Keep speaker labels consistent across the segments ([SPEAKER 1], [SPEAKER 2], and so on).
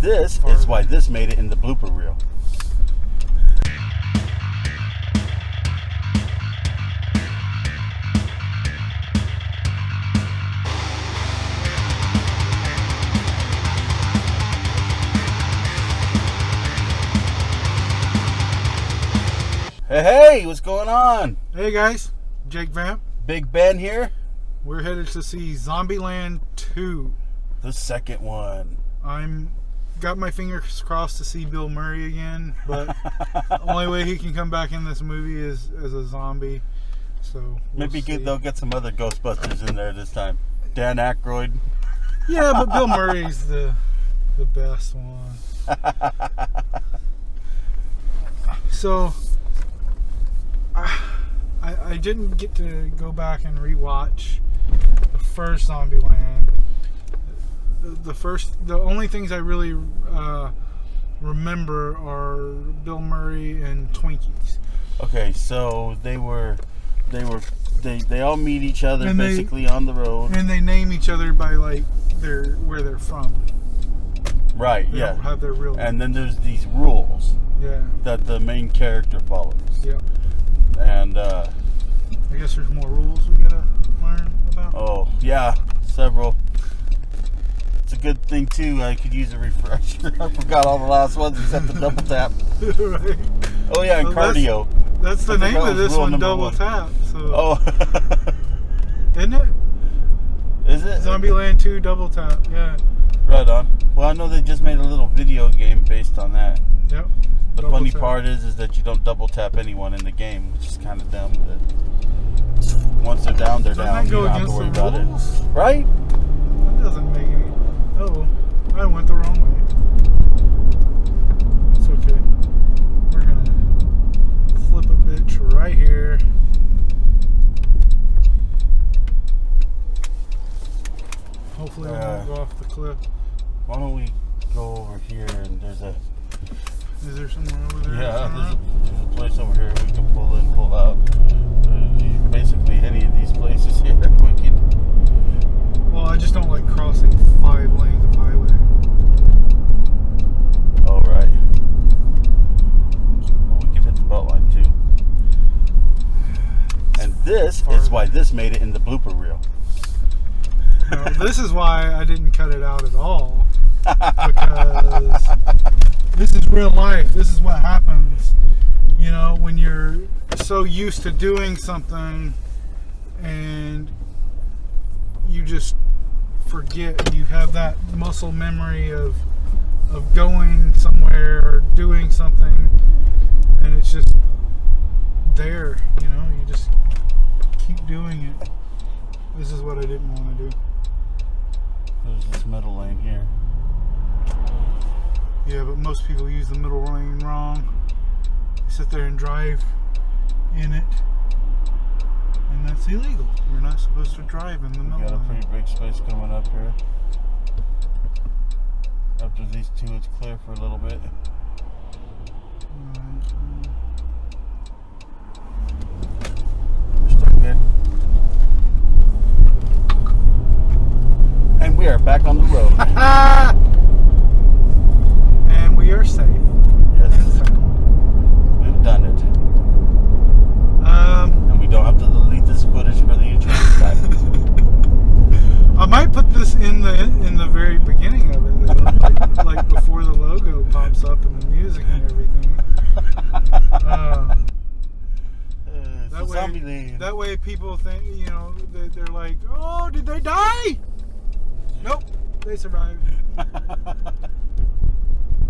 [SPEAKER 1] this is why this made it in the blooper reel. Hey, what's going on?
[SPEAKER 2] Hey guys, Jake Vamp.
[SPEAKER 1] Big Ben here.
[SPEAKER 2] We're headed to see Zombieland 2.
[SPEAKER 1] The second one.
[SPEAKER 2] I'm got my fingers crossed to see Bill Murray again, but the only way he can come back in this movie is as a zombie. So
[SPEAKER 1] maybe they'll get some other Ghostbusters in there this time. Dan Aykroyd.
[SPEAKER 2] Yeah, but Bill Murray's the best one. So I didn't get to go back and rewatch the first Zombieland. The only things I really remember are Bill Murray and Twinkies.
[SPEAKER 1] Okay, so they all meet each other and basically on the road,
[SPEAKER 2] and they name each other by like where they're from.
[SPEAKER 1] Right.
[SPEAKER 2] They don't have their real.
[SPEAKER 1] And then there's these rules.
[SPEAKER 2] Yeah.
[SPEAKER 1] That the main character follows.
[SPEAKER 2] Yep.
[SPEAKER 1] And
[SPEAKER 2] I guess there's more rules we gotta learn about.
[SPEAKER 1] Oh yeah, several. It's a good thing too. I could use a refresher. I forgot all the last ones except the double tap.
[SPEAKER 2] Right.
[SPEAKER 1] Oh yeah, and cardio.
[SPEAKER 2] That's the name of this one, Double Tap. So.
[SPEAKER 1] Oh.
[SPEAKER 2] Isn't it?
[SPEAKER 1] Is it?
[SPEAKER 2] Zombieland 2 Double Tap. Yeah.
[SPEAKER 1] Right on. Well, I know they just made a little video game based on that.
[SPEAKER 2] Yep.
[SPEAKER 1] The funny part is that you don't double tap anyone in the game, which is kind of dumb. But once they're down, they're down. You don't have to worry about it. Right?
[SPEAKER 2] That doesn't make any... Oh, I went the wrong way. It's okay. We're going to flip a bitch right here. Hopefully we won't go off the cliff.
[SPEAKER 1] Why don't we go over here and there's a...
[SPEAKER 2] Is there somewhere over there?
[SPEAKER 1] Yeah, there's a place over here we can pull in, pull out. Basically, any of these places here we can.
[SPEAKER 2] Well, I just don't like crossing 5 lanes of highway.
[SPEAKER 1] Oh, right. Well, we can hit the Beltline too. And this is why this made it in the blooper reel.
[SPEAKER 2] No, this is why I didn't cut it out at all. Because this is real life. This is what happens, you know, when you're so used to doing something and you just forget. You have that muscle memory of going somewhere or doing something, and it's just there, you know. You just keep doing it. This is what I didn't want to do.
[SPEAKER 1] There's this middle lane here.
[SPEAKER 2] Yeah, but most people use the middle lane wrong. They sit there and drive in it, and that's illegal. We're not supposed to drive in the middle lane.
[SPEAKER 1] Got a pretty big space coming up here. After these two, it's clear for a little bit. We're still good. And we are back on the road.
[SPEAKER 2] And we are safe.
[SPEAKER 1] Yes. We've done it. And we don't have to delete this footage for the insurance guy.
[SPEAKER 2] I might put this in the very beginning of it, though, like before the logo pops up and the music and everything. That way people think, you know, they're like, oh, did they die? Nope, they survived.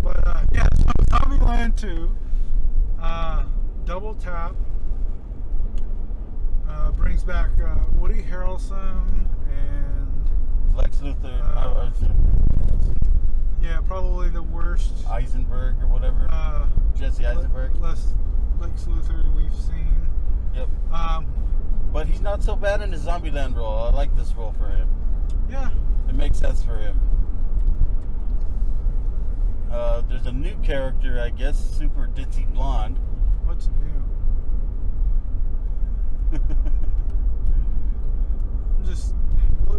[SPEAKER 2] But yeah, so Zombieland 2, Double Tap, brings back Woody Harrelson and
[SPEAKER 1] Lex Luthor.
[SPEAKER 2] Yeah, probably the worst.
[SPEAKER 1] Eisenberg or whatever. Jesse Eisenberg.
[SPEAKER 2] Lex Luthor we've seen.
[SPEAKER 1] Yep. But he's not so bad in his Zombieland role. I like this role for him.
[SPEAKER 2] Yeah.
[SPEAKER 1] It makes sense for him. There's a new character, I guess, Super Ditzy Blonde.
[SPEAKER 2] What's new? Just,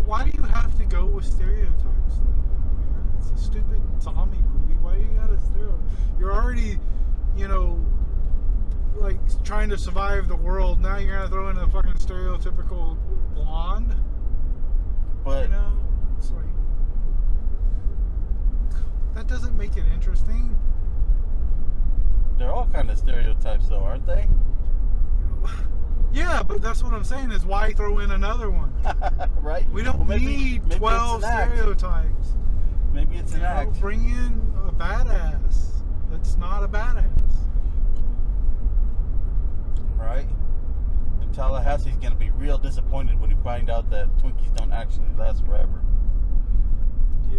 [SPEAKER 2] why do you have to go with stereotypes like that, man? It's a stupid zombie movie. You're already, you know, like trying to survive the world. Now you're gonna throw in a fucking stereotypical blonde.
[SPEAKER 1] But
[SPEAKER 2] you know, it's like that doesn't make it interesting.
[SPEAKER 1] they're all kind of stereotypes, though, aren't they?
[SPEAKER 2] Yeah, but that's what I'm saying is why throw in another one?
[SPEAKER 1] Right?
[SPEAKER 2] We don't need 12 stereotypes.
[SPEAKER 1] Maybe it's an act.
[SPEAKER 2] Bring in a badass that's not a badass.
[SPEAKER 1] Right? And Tallahassee's going to be real disappointed when he find out that Twinkies don't actually last forever.
[SPEAKER 2] Yeah.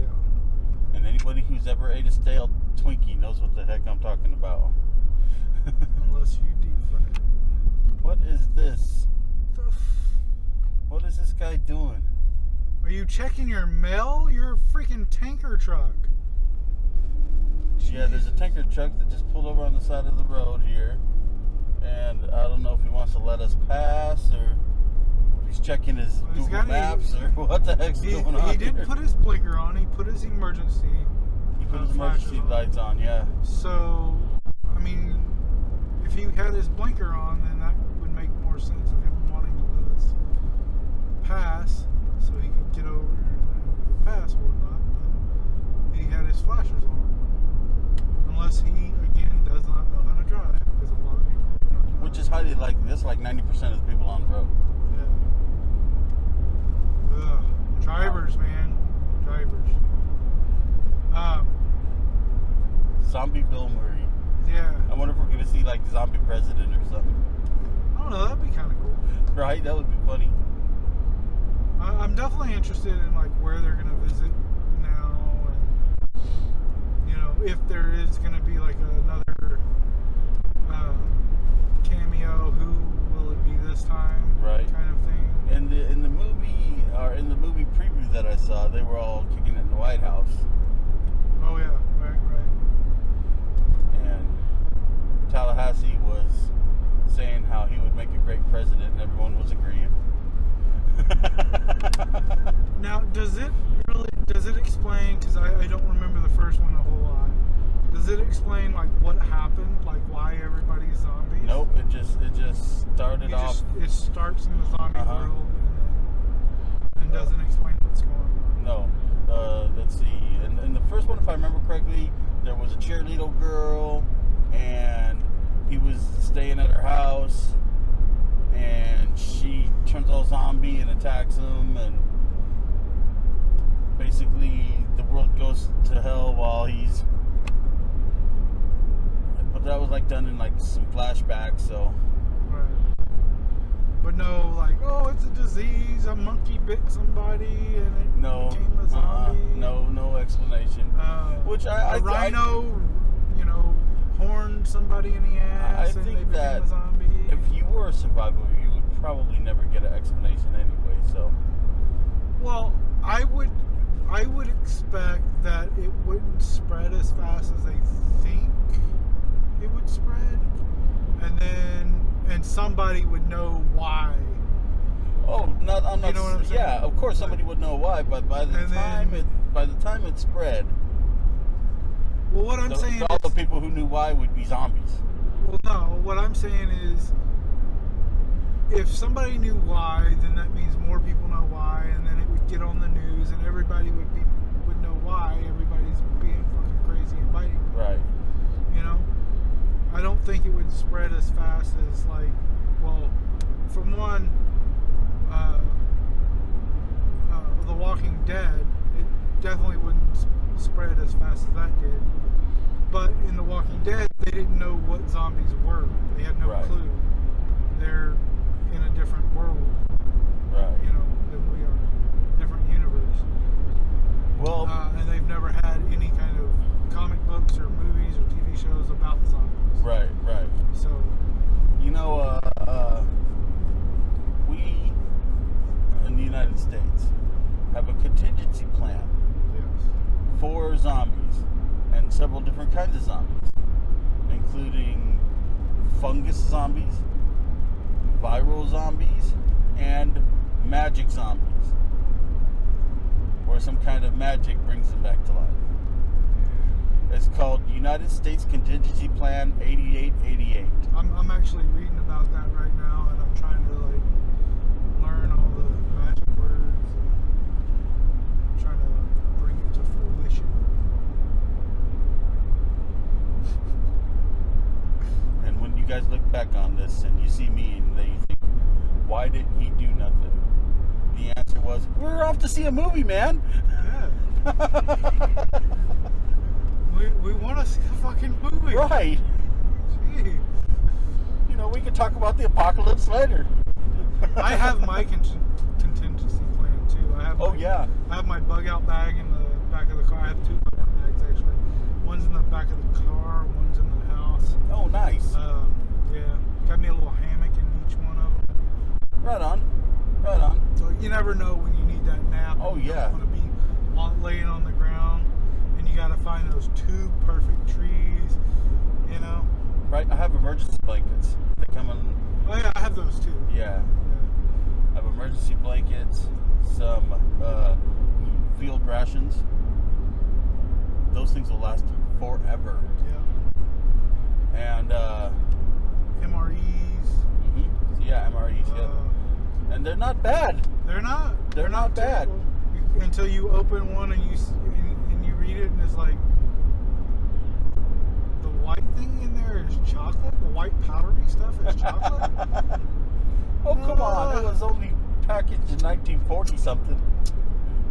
[SPEAKER 1] And anybody who's ever ate a stale Twinkie knows what the heck I'm talking about.
[SPEAKER 2] Unless you deep fry it.
[SPEAKER 1] What is this? What is this guy doing?
[SPEAKER 2] Are you checking your mail? You're a freaking tanker truck.
[SPEAKER 1] Yeah, there's a tanker truck that just pulled over on the side of the road here. And I don't know if he wants to let us pass or if he's checking his Google Maps or what the heck's going on.
[SPEAKER 2] He didn't put his blinker on. He put his emergency.
[SPEAKER 1] He put his emergency lights on, yeah.
[SPEAKER 2] So, I mean, if he had his blinker on, then that would make more sense of him wanting to let us pass so he could get over and pass or whatnot. But he had his flashers on. Unless he, again, does not know how to drive, because a lot of people do not drive.
[SPEAKER 1] Which is highly likely. That's like 90% of the people on the road.
[SPEAKER 2] Yeah. Ugh. Drivers, man. Drivers.
[SPEAKER 1] Zombie Bill Murray.
[SPEAKER 2] Yeah.
[SPEAKER 1] I wonder if we're going to see like Zombie President or something.
[SPEAKER 2] I don't know. That'd be kind of cool.
[SPEAKER 1] Right? That would be funny.
[SPEAKER 2] I'm definitely interested in like where they're going to visit now, and you know, if there is going to be like another cameo, who will it be this time?
[SPEAKER 1] Right.
[SPEAKER 2] Kind of thing.
[SPEAKER 1] In the movie preview that I saw, they were all kicking it in the White House.
[SPEAKER 2] Oh yeah, right.
[SPEAKER 1] And Tallahassee was saying how he would make a great president, and everyone was agreeing.
[SPEAKER 2] Now, does it explain, because I don't remember the first one a whole lot, does it explain like what happened, like why everybody's zombies?
[SPEAKER 1] Nope, it just started off.
[SPEAKER 2] It starts in the zombie world and doesn't explain what's going on.
[SPEAKER 1] No, let's see. In the first one, if I remember correctly, there was a cheerleader girl, and he was staying at her house, and she turns all zombie and attacks him, and basically the world goes to hell while he's. But that was like done in like some flashbacks, so.
[SPEAKER 2] Right. But no, like, oh, it's a disease. A monkey bit somebody, and it became a zombie.
[SPEAKER 1] No explanation. Which a rhino,
[SPEAKER 2] horned somebody in the ass, and they became a zombie.
[SPEAKER 1] If you were a survivor, you would probably never get an explanation anyway. So.
[SPEAKER 2] Well, I would expect that it wouldn't spread as fast as they think it would spread, and somebody would know why.
[SPEAKER 1] Oh, I'm not.
[SPEAKER 2] You know what I'm saying?
[SPEAKER 1] Yeah, of course somebody would know why, but by the time it spread,
[SPEAKER 2] well, what I'm saying
[SPEAKER 1] all the people who knew why would be zombies.
[SPEAKER 2] Well, no, what I'm saying is, if somebody knew why, then that means more people know why, and then it would get on the news, and everybody would know why everybody's being fucking crazy and biting.
[SPEAKER 1] Right.
[SPEAKER 2] I don't think it would spread as fast as from one, The Walking Dead, it definitely wouldn't spread as fast as that did. But in The Walking Dead, they didn't know what zombies were. They had no clue. They're in a different world, than we are. Different universe.
[SPEAKER 1] Well,
[SPEAKER 2] and they've never had any kind of comic books or movies or TV shows about zombies.
[SPEAKER 1] Right.
[SPEAKER 2] So,
[SPEAKER 1] we in the United States have a contingency plan for zombies, and several different kinds of zombies, including fungus zombies, viral zombies, and magic zombies, where some kind of magic brings them back to life. It's called United States Contingency Plan 8888.
[SPEAKER 2] I'm actually reading about that right now, and I'm trying to like learn all the magic words and trying to bring it to fruition.
[SPEAKER 1] And when you guys look back on this and you see me and you think, why didn't he do nothing? The answer was, we're off to see a movie, man.
[SPEAKER 2] Yeah. we want to see the fucking movie.
[SPEAKER 1] Right.
[SPEAKER 2] Jeez.
[SPEAKER 1] You know, we could talk about the apocalypse later.
[SPEAKER 2] I have my contingency plan too. I have I have my bug out bag in the back of the car. I have 2 bug out bags actually. One's in the back of the car, one's in the house.
[SPEAKER 1] Oh, nice.
[SPEAKER 2] Yeah. Got me a little hammock in each one of them.
[SPEAKER 1] Right on. Right on.
[SPEAKER 2] So you never know when you need that nap.
[SPEAKER 1] Oh,
[SPEAKER 2] you
[SPEAKER 1] yeah.
[SPEAKER 2] don't want to be laying on the ground, and you got to find those 2 perfect trees, you know.
[SPEAKER 1] Right, I have emergency blankets. They come in.
[SPEAKER 2] Oh yeah, I have those too.
[SPEAKER 1] Yeah. I have emergency blankets, some field rations. Those things will last forever.
[SPEAKER 2] Yeah.
[SPEAKER 1] And
[SPEAKER 2] MREs.
[SPEAKER 1] Yeah, MREs. Yeah. And they're not bad.
[SPEAKER 2] They're not.
[SPEAKER 1] They're not bad.
[SPEAKER 2] Terrible. Until you open one and you read it, and it's like the white thing in there is chocolate. The white powdery stuff is chocolate.
[SPEAKER 1] Oh, come on. It was only packaged in 1940 something.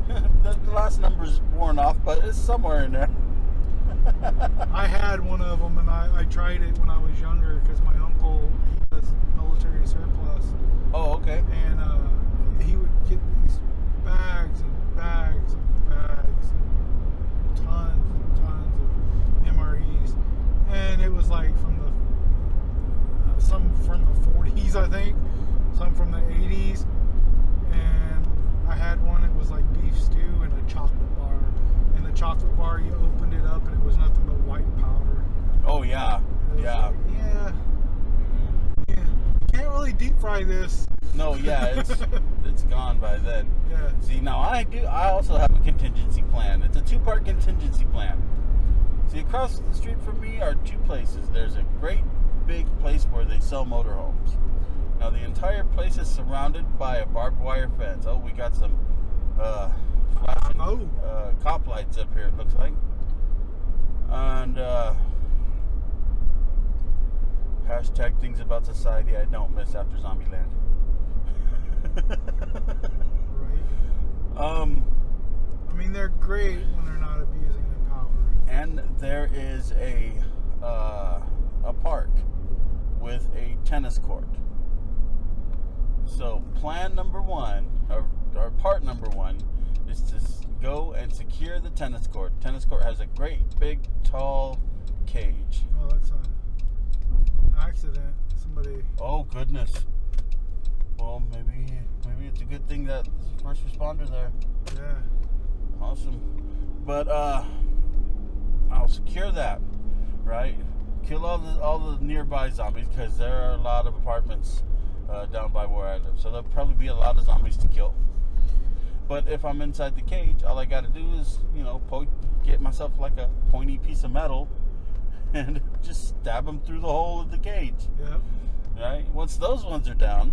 [SPEAKER 1] The last number's worn off, but it's somewhere in there.
[SPEAKER 2] I had one of them, and I tried it when I was younger because my uncle, he does military surplus.
[SPEAKER 1] Oh, okay.
[SPEAKER 2] And he would get these bags and bags and bags and tons of MREs, and it was like from the some from the 40s, I think, some from the 80s, and I had one. It was like beef stew and a chocolate bar. And the chocolate bar, you opened it up and it was nothing but white powder.
[SPEAKER 1] Oh yeah, yeah.
[SPEAKER 2] Like, yeah. Can't really deep fry this.
[SPEAKER 1] No, yeah, it's gone by then.
[SPEAKER 2] Yeah.
[SPEAKER 1] See, now I also have a contingency plan. It's a 2-part contingency plan. See, across the street from me are 2 places. There's a great big place where they sell motorhomes. Now the entire place is surrounded by a barbed wire fence. Oh, we got some flashing cop lights up here, it looks like. And hashtag things about society I don't miss after Zombieland.
[SPEAKER 2] Right. I mean, they're great when they're not abusing their power.
[SPEAKER 1] And there is a park with a tennis court. So plan number 1, or part number 1, is to go and secure the tennis court. Tennis court has a great big tall cage.
[SPEAKER 2] Oh, that's an accident. Somebody.
[SPEAKER 1] Oh goodness. Well, maybe it's a good thing that there's a first responder there.
[SPEAKER 2] Yeah.
[SPEAKER 1] Awesome. But I'll secure that, right? Kill all the nearby zombies, because there are a lot of apartments down by where I live. So there'll probably be a lot of zombies to kill. But if I'm inside the cage, all I got to do is, get myself like a pointy piece of metal and just stab them through the hole of the cage.
[SPEAKER 2] Yep.
[SPEAKER 1] Right? Once those ones are down.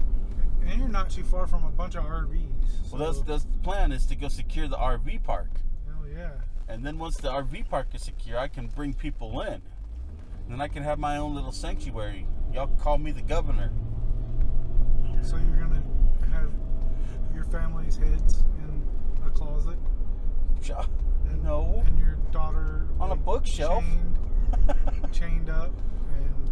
[SPEAKER 2] And you're not too far from a bunch of RVs. So.
[SPEAKER 1] Well, that's the plan, is to go secure the RV park.
[SPEAKER 2] Hell yeah.
[SPEAKER 1] And then once the RV park is secure, I can bring people in. And then I can have my own little sanctuary. Y'all call me the governor.
[SPEAKER 2] So you're going to have your family's heads in a closet?
[SPEAKER 1] No.
[SPEAKER 2] And your daughter
[SPEAKER 1] on a bookshelf.
[SPEAKER 2] Chained up, and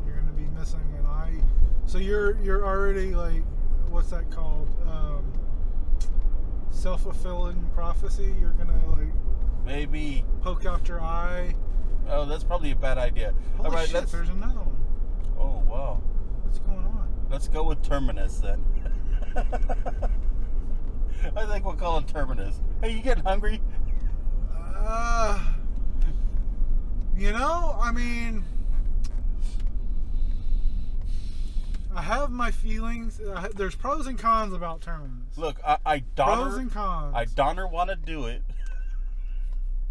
[SPEAKER 2] you're going to be missing an eye. So you're already like, what's that called? Self-fulfilling prophecy. You're going to like
[SPEAKER 1] maybe
[SPEAKER 2] poke out your eye.
[SPEAKER 1] Oh, that's probably a bad idea.
[SPEAKER 2] Holy
[SPEAKER 1] all right,
[SPEAKER 2] shit, there's another one.
[SPEAKER 1] Oh, wow.
[SPEAKER 2] What's going on?
[SPEAKER 1] Let's go with Terminus then. I think we'll call it Terminus. Hey, you getting hungry?
[SPEAKER 2] I mean, I have my feelings. There's pros and cons about Terminus.
[SPEAKER 1] Look, I
[SPEAKER 2] pros and cons.
[SPEAKER 1] I don't want to do it,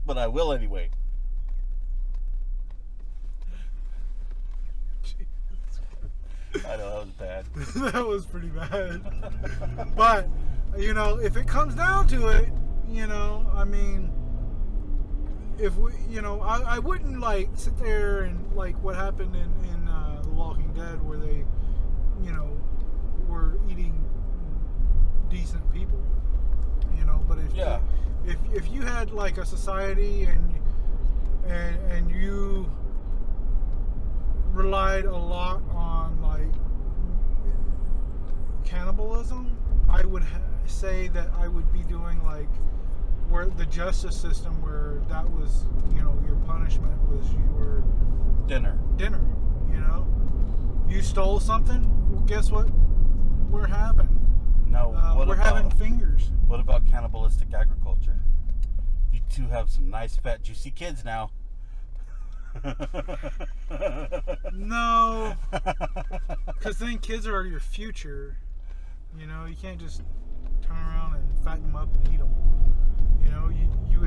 [SPEAKER 1] but I will anyway. I know, that was bad.
[SPEAKER 2] That was pretty bad. But, you know, if it comes down to it, you know, I mean, if we, you know, I wouldn't like sit there and like what happened in The Walking Dead where they, you know, were eating decent people, you know. But if you had like a society and you relied a lot on like cannibalism, I would say that I would be doing like where the justice system where that was, you know, your punishment was you were
[SPEAKER 1] dinner,
[SPEAKER 2] you know. You stole something, well, guess what we're having?
[SPEAKER 1] No,
[SPEAKER 2] we're having fingers.
[SPEAKER 1] What about cannibalistic agriculture? You two have some nice fat juicy kids now.
[SPEAKER 2] No, because then kids are your future. You know, you can't just turn around and fatten them up and eat them. You know, you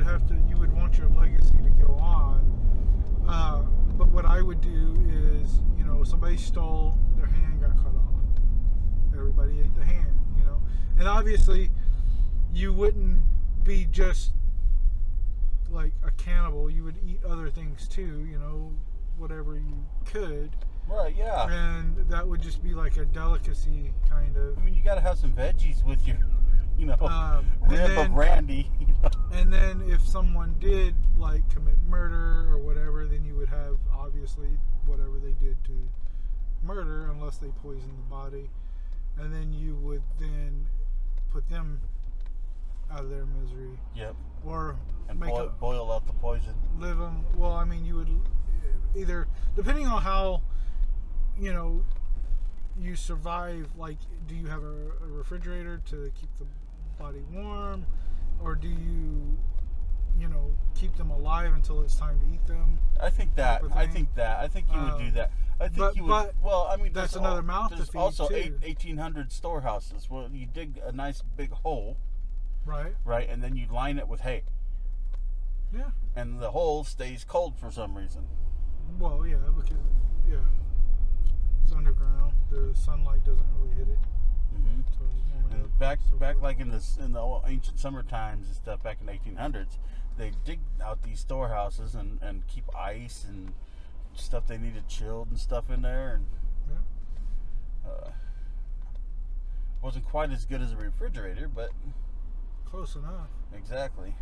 [SPEAKER 2] would want your legacy to go on. But what I would do is, you know, somebody stole, their hand got cut off. Everybody ate the hand, you know. And obviously, you wouldn't be just like a cannibal. You would eat other things too, you know, whatever you could.
[SPEAKER 1] Right, yeah.
[SPEAKER 2] And that would just be like a delicacy, kind of.
[SPEAKER 1] I mean, you got to have some veggies with your, you know, rib of Randy. You know?
[SPEAKER 2] And then if someone did like commit murder or whatever, then you would have obviously whatever they did to murder, unless they poisoned the body, and then you would then put them out of their misery.
[SPEAKER 1] Yep.
[SPEAKER 2] Or
[SPEAKER 1] and boil out the poison.
[SPEAKER 2] Live them. Well, I mean, you would either, depending on how, you know, you survive. Like, do you have a refrigerator to keep the body warm, or do you, you know, keep them alive until it's time to eat them?
[SPEAKER 1] I think that. I think you would do that. I think you would.
[SPEAKER 2] But
[SPEAKER 1] well, I mean,
[SPEAKER 2] that's another mouth to feed.
[SPEAKER 1] There's also
[SPEAKER 2] too.
[SPEAKER 1] 1800 storehouses. Well, you dig a nice big hole.
[SPEAKER 2] Right.
[SPEAKER 1] Right, and then you line it with hay.
[SPEAKER 2] Yeah.
[SPEAKER 1] And the hole stays cold for some reason.
[SPEAKER 2] Well, yeah, because it's underground. The sunlight doesn't really hit it.
[SPEAKER 1] Mm-hmm.
[SPEAKER 2] So
[SPEAKER 1] and back like in the old ancient summer times and stuff, back in the 1800s, they dig out these storehouses and keep ice and stuff they needed chilled and stuff in there, and wasn't quite as good as a refrigerator, but
[SPEAKER 2] close enough.
[SPEAKER 1] Exactly.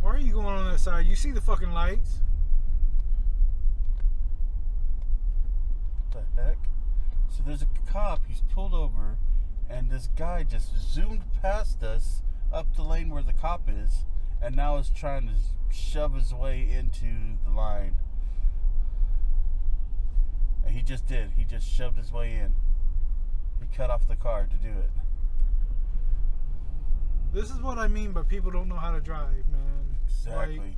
[SPEAKER 2] Why are you going on that side? You see the fucking lights?
[SPEAKER 1] What the heck? So there's a cop, he's pulled over, and this guy just zoomed past us up the lane where the cop is, and now is trying to shove his way into the line. And he just did. He just shoved his way in. He cut off the car to do it.
[SPEAKER 2] This is what I mean by people don't know how to drive, man.
[SPEAKER 1] Exactly.
[SPEAKER 2] Like,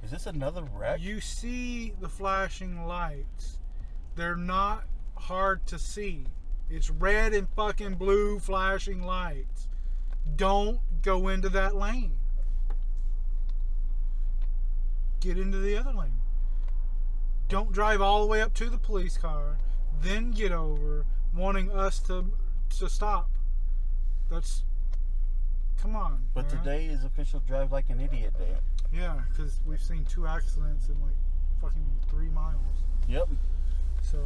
[SPEAKER 1] is this another wreck?
[SPEAKER 2] You see the flashing lights. They're not hard to see. It's red and fucking blue flashing lights. Don't go into that lane. Get into the other lane. Don't drive all the way up to the police car, then get over, wanting us to stop. That's, come on.
[SPEAKER 1] But
[SPEAKER 2] man.
[SPEAKER 1] Today is official Drive Like an Idiot Day.
[SPEAKER 2] Yeah, because we've seen 2 accidents in like fucking 3 miles.
[SPEAKER 1] Yep.
[SPEAKER 2] So,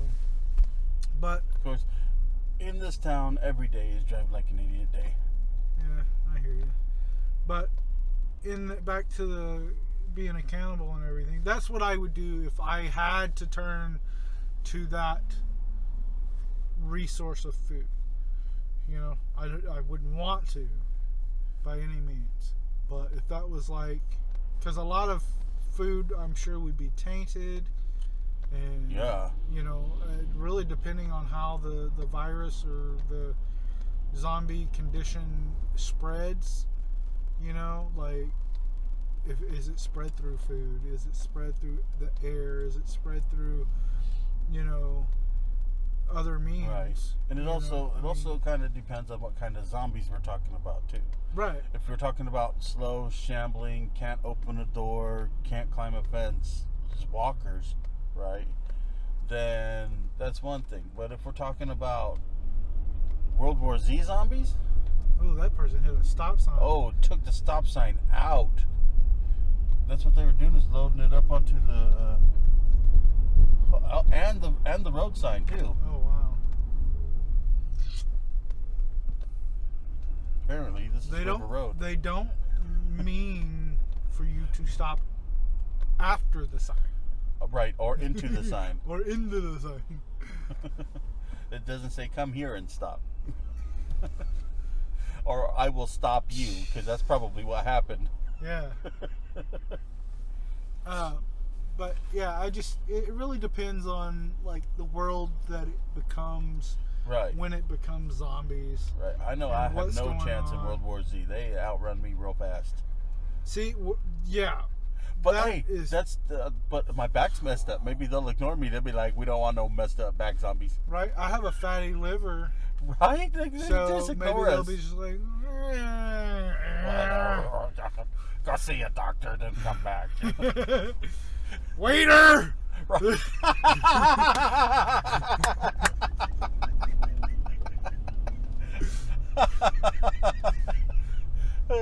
[SPEAKER 2] but
[SPEAKER 1] of course, in this town, every day is Drive Like an Idiot Day.
[SPEAKER 2] Yeah, I hear you. But back to the being a cannibal and everything, that's what I would do if I had to turn to that resource of food. You know, I wouldn't want to by any means, but if that was like, because a lot of food I'm sure would be tainted, and you know, really depending on how the virus or the zombie condition spreads, you know, like, is it spread through food? Is it spread through the air? Is it spread through, you know, other means?
[SPEAKER 1] Right. And it also kind of depends on what kind of zombies we're talking about too.
[SPEAKER 2] Right.
[SPEAKER 1] If we're talking about slow, shambling, can't open a door, can't climb a fence, just walkers, right? then that's one thing. But if we're talking about World War Z zombies,
[SPEAKER 2] Oh, that person hit a stop sign.
[SPEAKER 1] oh, took the stop sign out. That's what they were doing, is loading it up onto the and the road sign too.
[SPEAKER 2] Oh, wow.
[SPEAKER 1] Apparently, this is River Road.
[SPEAKER 2] They don't mean for you to stop after the sign.
[SPEAKER 1] Right, or into the sign.
[SPEAKER 2] Or into the sign.
[SPEAKER 1] It doesn't say come here and stop. Or I will stop you, because that's probably what happened.
[SPEAKER 2] Yeah. But yeah, it really depends on like the world that it becomes.
[SPEAKER 1] Right.
[SPEAKER 2] When it becomes zombies.
[SPEAKER 1] Right. I know I have no chance in World War Z. They outrun me real fast.
[SPEAKER 2] See, yeah.
[SPEAKER 1] But hey, but my back's messed up. Maybe they'll ignore me. They'll be like, we don't want no messed up back zombies.
[SPEAKER 2] Right. I have a fatty liver.
[SPEAKER 1] Right?
[SPEAKER 2] So
[SPEAKER 1] just
[SPEAKER 2] maybe they'll be just like,
[SPEAKER 1] go see a doctor, then come back.
[SPEAKER 2] Waiter!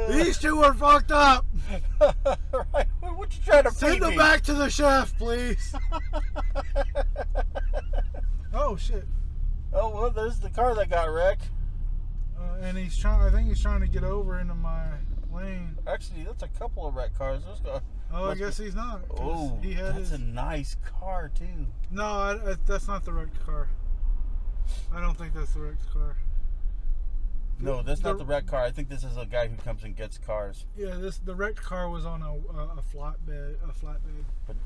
[SPEAKER 2] These two are fucked up.
[SPEAKER 1] Right? What you trying to
[SPEAKER 2] send them back to the chef, please? Oh shit!
[SPEAKER 1] Oh well, there's the car that got wrecked.
[SPEAKER 2] And he's trying. I think he's trying to get over into my lane.
[SPEAKER 1] Actually, that's a couple of wrecked cars.
[SPEAKER 2] Oh, I guess he's not.
[SPEAKER 1] Oh, that's a nice car too.
[SPEAKER 2] No, that's not the wrecked car. I don't think that's the wrecked car.
[SPEAKER 1] No, that's not the wrecked car. I think this is a guy who comes and gets cars.
[SPEAKER 2] Yeah, the wrecked car was on a flatbed.
[SPEAKER 1] But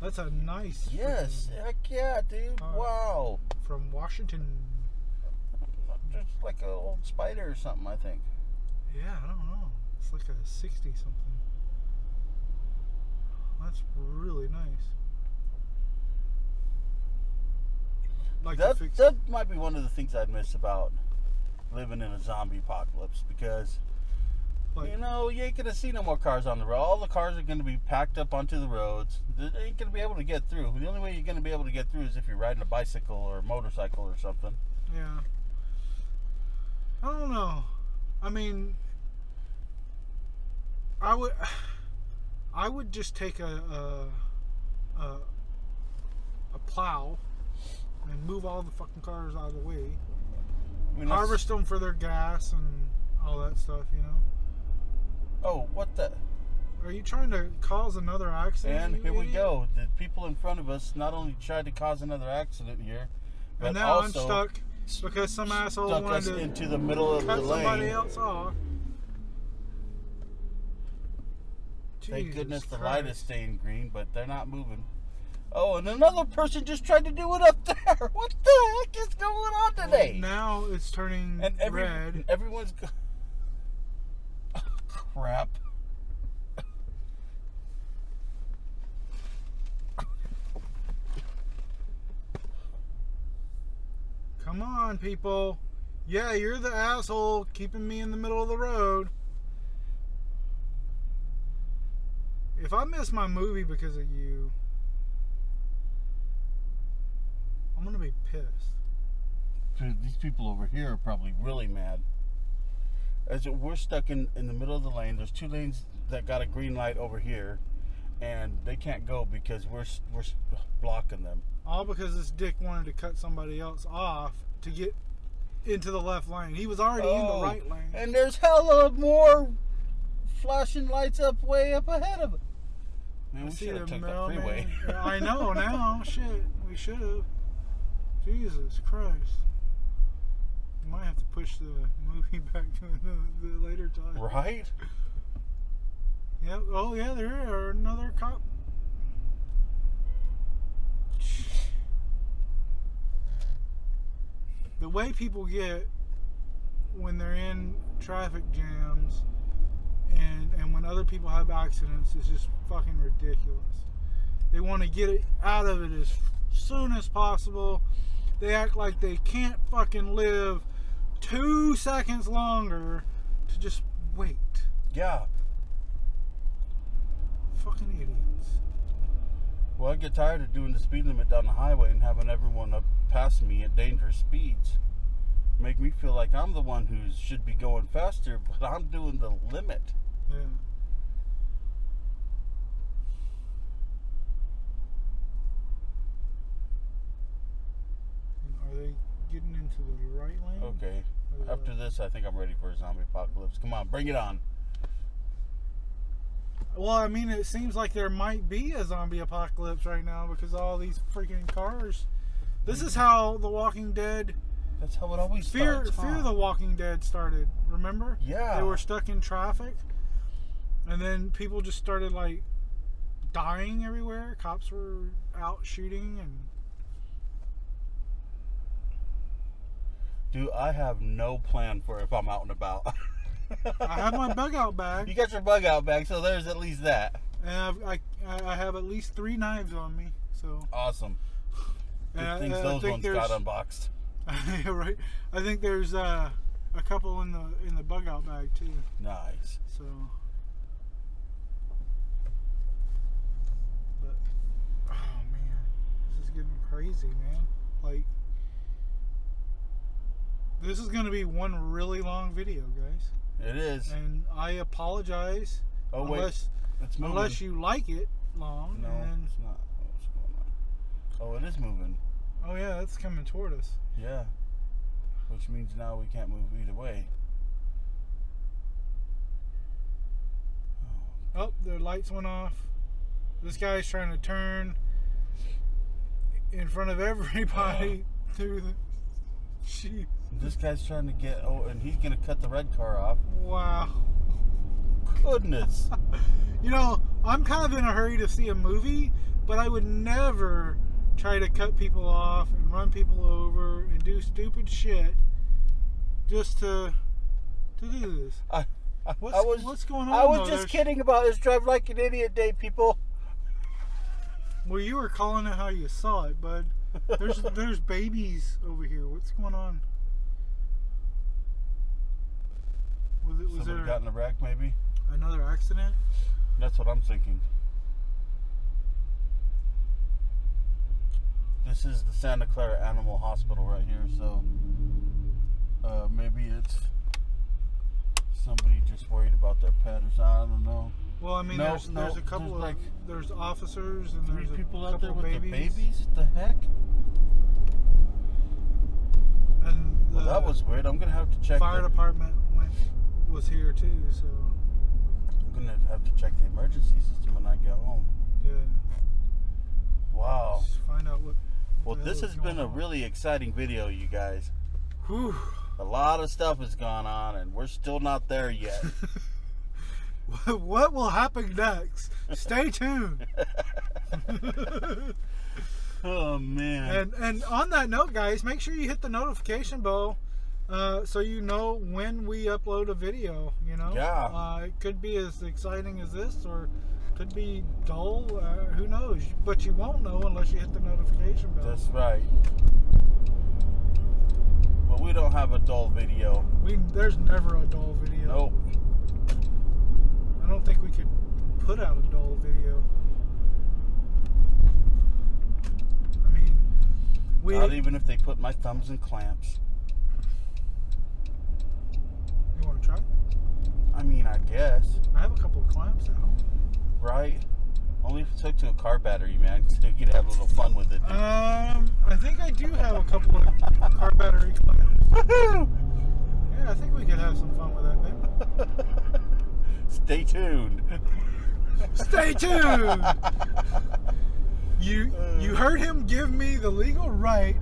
[SPEAKER 2] that's a nice.
[SPEAKER 1] Yes, heck yeah, dude! Wow.
[SPEAKER 2] From Washington.
[SPEAKER 1] Just like an old Spider or something, I think.
[SPEAKER 2] Yeah, I don't know. It's like a 60 something. That's really nice. Like
[SPEAKER 1] that might be one of the things I'd miss about living in a zombie apocalypse, because you ain't gonna see no more cars on the road. All the cars are gonna be packed up onto the roads. They ain't gonna be able to get through. The only way you're gonna be able to get through is if you're riding a bicycle or a motorcycle or something.
[SPEAKER 2] Yeah. I don't know. I mean, I would just take a plow and move all the fucking cars out of the way. I mean, harvest them for their gas and all that stuff, you know.
[SPEAKER 1] Oh, what the?
[SPEAKER 2] Are you trying to cause another accident?
[SPEAKER 1] And here we go. The people in front of us not only tried to cause another accident here, but
[SPEAKER 2] and now
[SPEAKER 1] also
[SPEAKER 2] I'm stuck because some asshole
[SPEAKER 1] stuck
[SPEAKER 2] wanted
[SPEAKER 1] us
[SPEAKER 2] to
[SPEAKER 1] into the middle of the lane.
[SPEAKER 2] Cut somebody else off.
[SPEAKER 1] Thank goodness the light is staying green, but they're not moving. Oh, and another person just tried to do it up there. What the heck is going on today?
[SPEAKER 2] Now it's turning red.
[SPEAKER 1] Everyone's oh, crap.
[SPEAKER 2] Come on, people. Yeah, you're the asshole keeping me in the middle of the road. If I miss my movie because of you, I'm going to be pissed.
[SPEAKER 1] Dude, these people over here are probably really mad. We're stuck in the middle of the lane. There's two lanes that got a green light over here, and they can't go because we're blocking them.
[SPEAKER 2] All because this dick wanted to cut somebody else off to get into the left lane. He was already in the right lane.
[SPEAKER 1] And there's hella more flashing lights way up ahead of it. Man, we should have took the freeway.
[SPEAKER 2] I know now. Shit, we should have. Jesus Christ. You might have to push the movie back to the later time.
[SPEAKER 1] Right?
[SPEAKER 2] Yep. Oh, yeah, there are another cop. The way people get when they're in traffic jams and when other people have accidents is just fucking ridiculous. They want to get it out of it as soon as possible. They act like they can't fucking live 2 seconds longer to just wait.
[SPEAKER 1] Yeah.
[SPEAKER 2] Fucking idiots.
[SPEAKER 1] Well, I get tired of doing the speed limit down the highway and having everyone up past me at dangerous speeds. Make me feel like I'm the one who should be going faster, but I'm doing the limit.
[SPEAKER 2] Yeah. Are they getting into the right lane?
[SPEAKER 1] Okay. After this, I think I'm ready for a zombie apocalypse. Come on, bring it on.
[SPEAKER 2] Well, I mean, it seems like there might be a zombie apocalypse right now because of all these freaking cars. This is how The Walking Dead...
[SPEAKER 1] That's how it always starts.
[SPEAKER 2] Fear the Walking Dead started, remember?
[SPEAKER 1] Yeah.
[SPEAKER 2] They were stuck in traffic, and then people just started, like, dying everywhere. Cops were out shooting, and...
[SPEAKER 1] Dude, I have no plan for if I'm out and about.
[SPEAKER 2] I have my bug out bag.
[SPEAKER 1] You got your bug out bag, so there's at least that.
[SPEAKER 2] And I have at least 3 knives on me, so...
[SPEAKER 1] Awesome. Good things those ones got unboxed.
[SPEAKER 2] Right. I think there's a couple in the bug out bag too.
[SPEAKER 1] Nice.
[SPEAKER 2] So, but oh man, this is getting crazy, man. Like, this is gonna be one really long video, guys.
[SPEAKER 1] It is.
[SPEAKER 2] And I apologize.
[SPEAKER 1] Oh wait, it's moving.
[SPEAKER 2] Unless you like it long.
[SPEAKER 1] No, it's not. What's going on? Oh, it is moving.
[SPEAKER 2] Oh yeah, that's coming toward us.
[SPEAKER 1] Yeah. Which means now we can't move either way.
[SPEAKER 2] Oh, the lights went off. This guy's trying to turn in front of everybody through the sheep.
[SPEAKER 1] This guy's trying to get... Oh, and he's going to cut the red car off.
[SPEAKER 2] Wow.
[SPEAKER 1] Goodness.
[SPEAKER 2] You know, I'm kind of in a hurry to see a movie, but I would never... try to cut people off and run people over and do stupid shit just to do this. What's going on?
[SPEAKER 1] I was just kidding about this drive like an idiot day, people.
[SPEAKER 2] Well, you were calling it how you saw it, bud. There's babies over here. What's going on? Was
[SPEAKER 1] Somebody
[SPEAKER 2] there
[SPEAKER 1] got in a wreck, maybe?
[SPEAKER 2] Another accident?
[SPEAKER 1] That's what I'm thinking. This is the Santa Clara Animal Hospital right here, so maybe it's somebody just worried about their pet or something. I don't know.
[SPEAKER 2] Well, I mean, there's a couple of there's officers and there's
[SPEAKER 1] people
[SPEAKER 2] a
[SPEAKER 1] out there
[SPEAKER 2] couple
[SPEAKER 1] with
[SPEAKER 2] babies.
[SPEAKER 1] the babies. What the heck?
[SPEAKER 2] And
[SPEAKER 1] Well, that was weird. I'm gonna have to check.
[SPEAKER 2] Fire department was here too, so
[SPEAKER 1] I'm gonna have to check the emergency system when I get home.
[SPEAKER 2] yeah.
[SPEAKER 1] Wow.
[SPEAKER 2] Just find out what.
[SPEAKER 1] Well, this has been a really exciting video, you guys.
[SPEAKER 2] Whew.
[SPEAKER 1] A lot of stuff has gone on, and we're still not there yet.
[SPEAKER 2] What will happen next? Stay tuned.
[SPEAKER 1] Oh man!
[SPEAKER 2] And on that note, guys, make sure you hit the notification bell so you know when we upload a video. You know,
[SPEAKER 1] yeah.
[SPEAKER 2] It could be as exciting as this, or could be dull. Who knows? But you won't know unless you hit the notification bell.
[SPEAKER 1] That's right. But we don't have a dull video.
[SPEAKER 2] There's never a dull video.
[SPEAKER 1] Nope.
[SPEAKER 2] I don't think we could put out a dull video. I mean,
[SPEAKER 1] not even if they put my thumbs in clamps.
[SPEAKER 2] You want to try?
[SPEAKER 1] I mean, I guess.
[SPEAKER 2] I have a couple of clamps now.
[SPEAKER 1] Right? Only if it's hooked to a car battery, man. So you could have a little fun with it.
[SPEAKER 2] I think I do have a couple of car battery clamps.
[SPEAKER 1] Woohoo!
[SPEAKER 2] Yeah, I think we could have some fun with that, man.
[SPEAKER 1] Stay tuned.
[SPEAKER 2] Stay tuned. You heard him give me the legal right.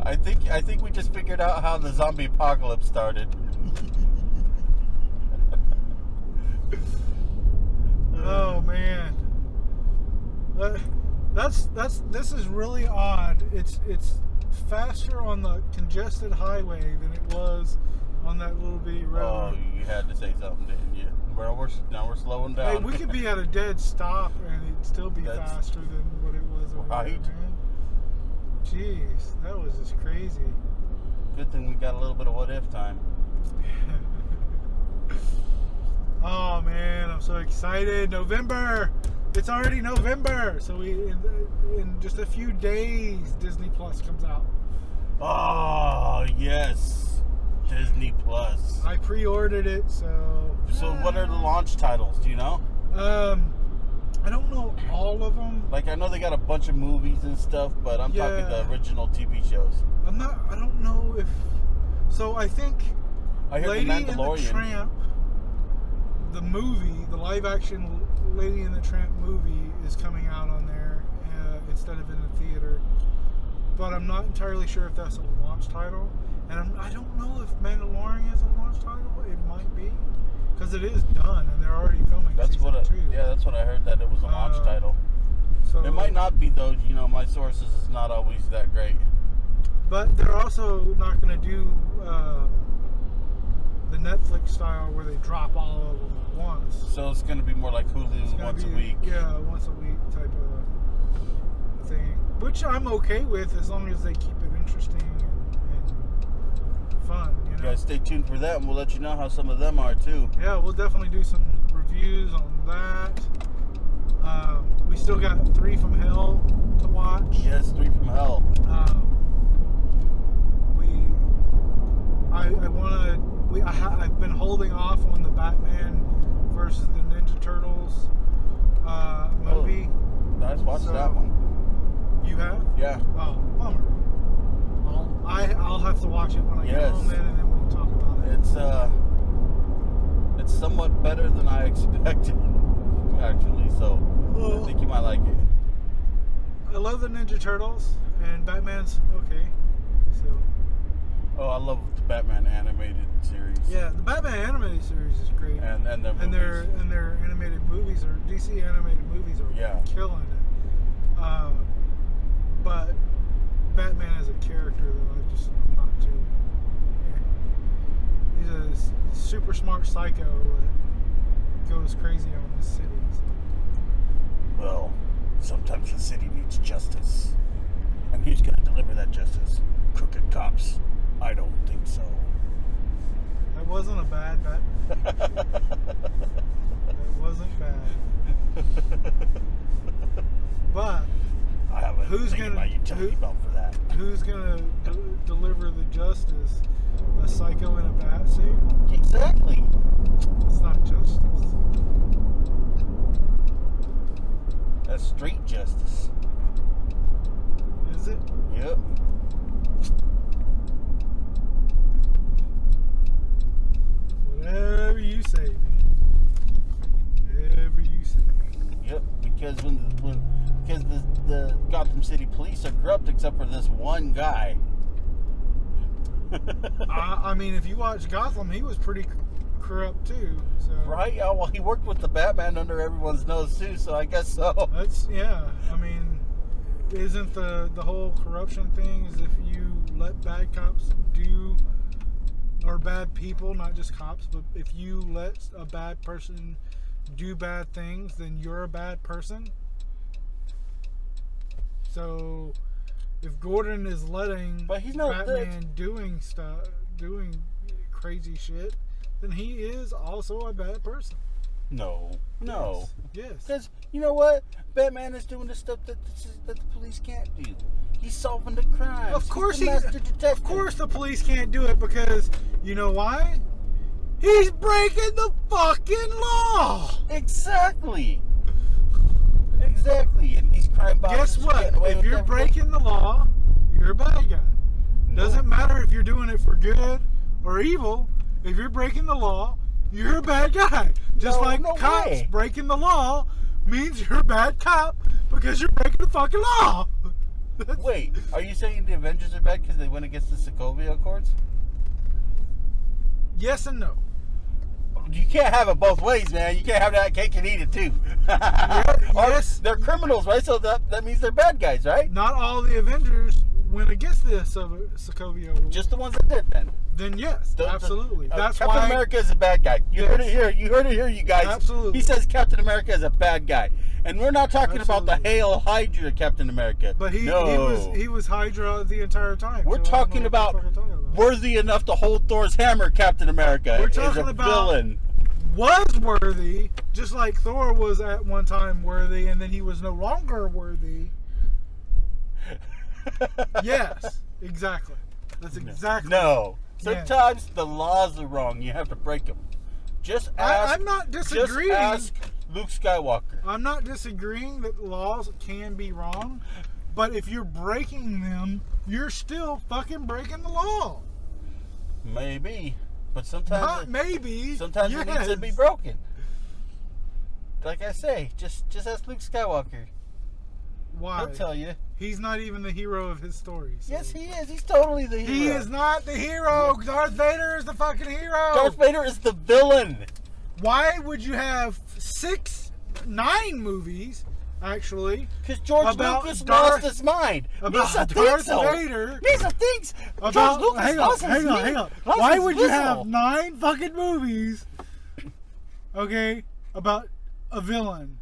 [SPEAKER 1] I think we just figured out how the zombie apocalypse started.
[SPEAKER 2] Oh man, this is really odd. It's faster on the congested highway than it was on that little bitty road.
[SPEAKER 1] Oh, you had to say something, didn't you? Well, now we're slowing down.
[SPEAKER 2] Hey, we could be at a dead stop and it'd still be faster than what it was over
[SPEAKER 1] right.
[SPEAKER 2] there, man. Jeez, that was just crazy.
[SPEAKER 1] Good thing we got a little bit of what if time.
[SPEAKER 2] Oh man, I'm so excited. November. It's already November, so in just a few days, Disney Plus comes out.
[SPEAKER 1] Oh, yes. Disney Plus.
[SPEAKER 2] I pre-ordered it, so...
[SPEAKER 1] So what are the launch titles? Do you know?
[SPEAKER 2] I don't know all of them.
[SPEAKER 1] Like, I know they got a bunch of movies and stuff, but I'm talking the original TV shows.
[SPEAKER 2] I don't know if... So I think
[SPEAKER 1] I heard
[SPEAKER 2] Lady
[SPEAKER 1] The
[SPEAKER 2] and the
[SPEAKER 1] Mandalorian.
[SPEAKER 2] Tramp, the movie, the live-action Lady and the Tramp movie is coming out on there instead of in the theater. But I'm not entirely sure if that's a launch title. And I don't know if Mandalorian is a launch title. It might be. Because it is done, and they're already filming season 2.
[SPEAKER 1] Yeah, that's what I heard, that it was a launch title.
[SPEAKER 2] So,
[SPEAKER 1] it might not be, though. You know, my sources is not always that great.
[SPEAKER 2] But they're also not going to do the Netflix style where they drop all of them at once.
[SPEAKER 1] So it's going to be more like Hulu once a week.
[SPEAKER 2] Yeah, once a week type of thing. Which I'm okay with as long as they keep it interesting and fun. You know?
[SPEAKER 1] You guys stay tuned for that, and we'll let you know how some of them are, too.
[SPEAKER 2] Yeah, we'll definitely do some reviews on that. We still got 3 from Hell to watch.
[SPEAKER 1] Yes, 3 from Hell.
[SPEAKER 2] I've been holding off on the Batman versus the Ninja Turtles movie.
[SPEAKER 1] Nice, watch that one.
[SPEAKER 2] You have?
[SPEAKER 1] Yeah.
[SPEAKER 2] Oh, bummer. I'll have to watch it when I get home then, and then we can talk about it.
[SPEAKER 1] It's somewhat better than I expected, actually. So I think you might like it.
[SPEAKER 2] I love the Ninja Turtles, and Batman's okay. So.
[SPEAKER 1] Oh, I love the Batman animated series.
[SPEAKER 2] Yeah, the Batman animated series is great.
[SPEAKER 1] And their movies.
[SPEAKER 2] And their animated movies are DC animated movies are killing it. But Batman as a character though, I'm not too. Yeah. He's a super smart psycho that goes crazy on the city.
[SPEAKER 1] Well, sometimes the city needs justice, and who's going to deliver that justice? Crooked cops. I don't think so.
[SPEAKER 2] That wasn't a bad Batman. That wasn't bad. But
[SPEAKER 1] I have a
[SPEAKER 2] who's
[SPEAKER 1] thing
[SPEAKER 2] gonna
[SPEAKER 1] in my utility belt for that.
[SPEAKER 2] Who's gonna deliver the justice? A psycho in a bat suit?
[SPEAKER 1] Exactly.
[SPEAKER 2] It's not justice.
[SPEAKER 1] That's straight justice.
[SPEAKER 2] Is it?
[SPEAKER 1] Yep.
[SPEAKER 2] Whatever you say, man. Whatever you say.
[SPEAKER 1] Yep. Because because the Gotham City police are corrupt, except for this one guy.
[SPEAKER 2] I mean, if you watch Gotham, he was pretty corrupt too. So.
[SPEAKER 1] Right? Yeah. Well, he worked with the Batman under everyone's nose too, so I guess so.
[SPEAKER 2] I mean, isn't the whole corruption thing is if you let bad cops do, or bad people, not just cops, but if you let a bad person do bad things, then you're a bad person. So if Gordon is letting Batman doing crazy shit, then he is also a bad person.
[SPEAKER 1] No.
[SPEAKER 2] Yes.
[SPEAKER 1] Because you know what? Batman is doing the stuff that the police can't do. He's solving the crimes.
[SPEAKER 2] Of course
[SPEAKER 1] Of
[SPEAKER 2] course the police can't do it because you know why? He's breaking the fucking law.
[SPEAKER 1] Exactly. And these crime bosses.
[SPEAKER 2] Guess what? If you're breaking the law, you're a bad guy. Doesn't matter if you're doing it for good or evil. If you're breaking the law, you're a bad guy. Just like cops breaking the law means you're a bad cop because you're breaking the fucking law.
[SPEAKER 1] Wait, are you saying the Avengers are bad because they went against the Sokovia Accords?
[SPEAKER 2] Yes and no.
[SPEAKER 1] You can't have it both ways, man. You can't have that cake and eat it too.
[SPEAKER 2] Yes.
[SPEAKER 1] They're criminals, right? So that means they're bad guys, right?
[SPEAKER 2] Not all the Avengers went against the Sokovia Accords.
[SPEAKER 1] Just the ones that did, then.
[SPEAKER 2] Then yes, absolutely. That's
[SPEAKER 1] Captain
[SPEAKER 2] why
[SPEAKER 1] America is a bad guy. You heard it here. You heard it here, you guys.
[SPEAKER 2] Absolutely.
[SPEAKER 1] He says Captain America is a bad guy, and we're not talking about the Hail Hydra Captain America.
[SPEAKER 2] But he was Hydra the entire time.
[SPEAKER 1] We're talking about worthy enough to hold Thor's hammer. Captain America
[SPEAKER 2] we're talking
[SPEAKER 1] is a
[SPEAKER 2] about
[SPEAKER 1] villain.
[SPEAKER 2] was worthy, just like Thor was at one time worthy, and then he was no longer worthy. Yes, exactly. That's exactly.
[SPEAKER 1] No. Sometimes the laws are wrong. You have to break them. Just ask.
[SPEAKER 2] I'm not disagreeing.
[SPEAKER 1] Just ask Luke Skywalker.
[SPEAKER 2] I'm not disagreeing that laws can be wrong, but if you're breaking them, you're still fucking breaking the law.
[SPEAKER 1] Maybe, but sometimes Sometimes
[SPEAKER 2] yes.
[SPEAKER 1] it needs to be broken. Like I say, just ask Luke Skywalker.
[SPEAKER 2] Why?
[SPEAKER 1] He'll tell you.
[SPEAKER 2] He's not even the hero of his story. So.
[SPEAKER 1] Yes, he is. He's totally the hero.
[SPEAKER 2] He is not the hero. Darth Vader is the fucking hero.
[SPEAKER 1] Darth Vader is the villain.
[SPEAKER 2] Why would you have 9 movies, actually?
[SPEAKER 1] Because George Lucas lost his mind.
[SPEAKER 2] About Darth Vader.
[SPEAKER 1] Misa thinks
[SPEAKER 2] About,
[SPEAKER 1] George Lucas
[SPEAKER 2] hang on. Why would you have 9 fucking movies, okay, about a villain?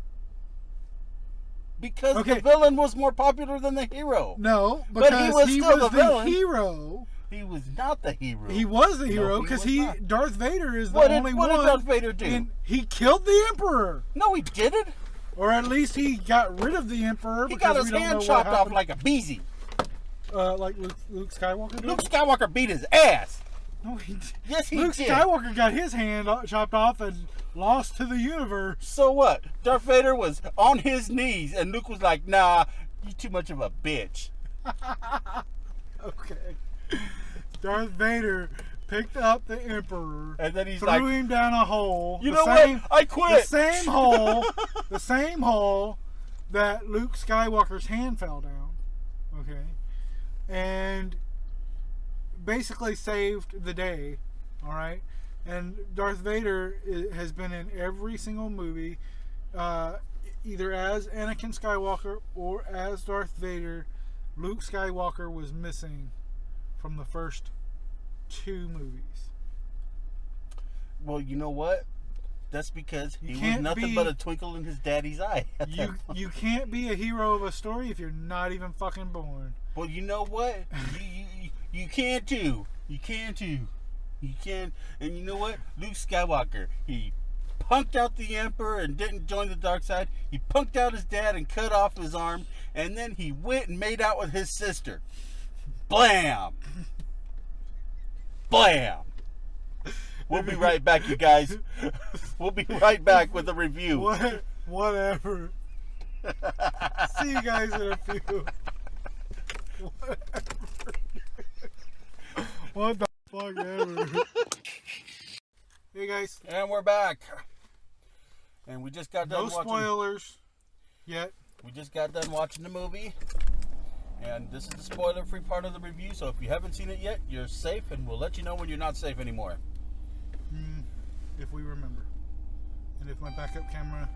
[SPEAKER 1] Because the villain was more popular than the hero.
[SPEAKER 2] No, because he was the hero.
[SPEAKER 1] He was not the hero.
[SPEAKER 2] He was the hero because Darth Vader is the only one.
[SPEAKER 1] What did Darth Vader do?
[SPEAKER 2] And he killed the Emperor.
[SPEAKER 1] No, he didn't.
[SPEAKER 2] Or at least he got rid of the Emperor.
[SPEAKER 1] He got his hand chopped off like a beezy.
[SPEAKER 2] Like Luke Skywalker did?
[SPEAKER 1] Luke Skywalker beat his ass.
[SPEAKER 2] No, he did.
[SPEAKER 1] Yes, he
[SPEAKER 2] Luke
[SPEAKER 1] did.
[SPEAKER 2] Skywalker got his hand chopped off and lost to the universe.
[SPEAKER 1] So what? Darth Vader was on his knees, and Luke was like, "Nah, you too much of a bitch."
[SPEAKER 2] Okay. Darth Vader picked up the Emperor
[SPEAKER 1] and then
[SPEAKER 2] threw him down a hole.
[SPEAKER 1] You know what? I quit.
[SPEAKER 2] The same hole that Luke Skywalker's hand fell down. Okay. And basically saved the day. All right. And Darth Vader has been in every single movie, either as Anakin Skywalker or as Darth Vader. Luke Skywalker was missing from the first 2 movies.
[SPEAKER 1] Well, you know what? That's because he was nothing but a twinkle in his daddy's eye.
[SPEAKER 2] You can't be a hero of a story if you're not even fucking born.
[SPEAKER 1] Well, you know what? you can't do. You can't do. You can't. And you know what? Luke Skywalker, he punked out the Emperor and didn't join the dark side. He punked out his dad and cut off his arm. And then he went and made out with his sister. Blam! Blam! We'll be right back, you guys. We'll be right back with a review.
[SPEAKER 2] Whatever. See you guys in a few. What the fuck ever. Hey guys.
[SPEAKER 1] And we're back. And we just got done watching.
[SPEAKER 2] No spoilers yet.
[SPEAKER 1] We just got done watching the movie. And this is the spoiler-free part of the review. So if you haven't seen it yet, you're safe. And we'll let you know when you're not safe anymore.
[SPEAKER 2] If we remember. And if my backup camera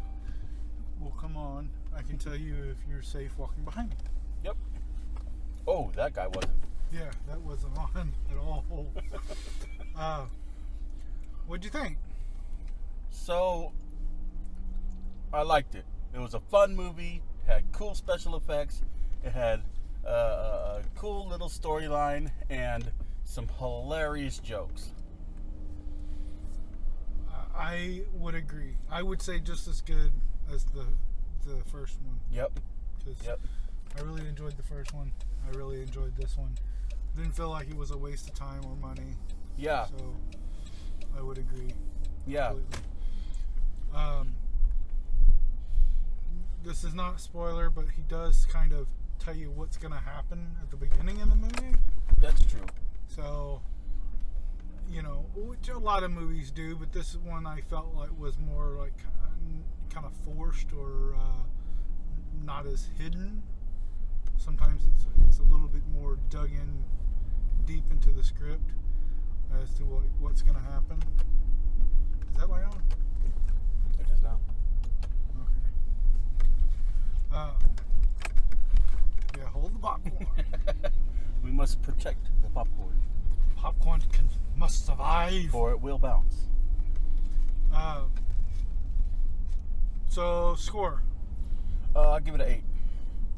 [SPEAKER 2] will come on, I can tell you if you're safe walking behind me.
[SPEAKER 1] Yep. Oh, that guy wasn't.
[SPEAKER 2] Yeah, that wasn't on at all. What'd you think?
[SPEAKER 1] So, I liked it. It was a fun movie. It had cool special effects. It had a cool little storyline and some hilarious jokes.
[SPEAKER 2] I would agree. I would say just as good as the first one.
[SPEAKER 1] Yep.
[SPEAKER 2] Yep. I really enjoyed the first one. I really enjoyed this one. Didn't feel like it was a waste of time or money.
[SPEAKER 1] Yeah.
[SPEAKER 2] So I would agree.
[SPEAKER 1] Yeah.
[SPEAKER 2] Completely. This is not a spoiler, but he does kind of tell you what's going to happen at the beginning of the movie.
[SPEAKER 1] That's true.
[SPEAKER 2] So, you know, which a lot of movies do, but this one I felt like was more like kind of forced or not as hidden. Sometimes it's a little bit more dug in deep into the script as to what's going to happen. Is that light on?
[SPEAKER 1] It is now.
[SPEAKER 2] Okay. Yeah, hold the popcorn.
[SPEAKER 1] We must protect the popcorn.
[SPEAKER 2] Popcorn must survive.
[SPEAKER 1] Or it will bounce.
[SPEAKER 2] So, score.
[SPEAKER 1] I'll give it an 8.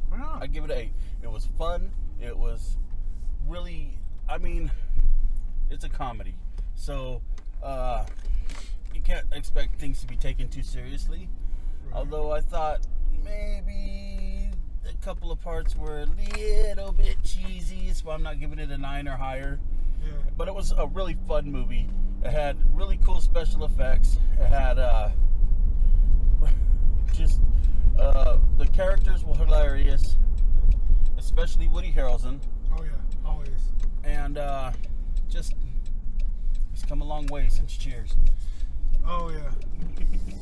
[SPEAKER 2] Why not?
[SPEAKER 1] I give it an 8. It was fun. It was really, I mean, it's a comedy. So, you can't expect things to be taken too seriously.
[SPEAKER 2] Right.
[SPEAKER 1] Although I thought maybe a couple of parts were a little bit cheesy, so I'm not giving it a 9 or higher.
[SPEAKER 2] Yeah.
[SPEAKER 1] But it was a really fun movie. It had really cool special effects. It had the characters were hilarious, especially Woody Harrelson.
[SPEAKER 2] Oh yeah, always.
[SPEAKER 1] And just he's come a long way since Cheers.
[SPEAKER 2] Oh yeah.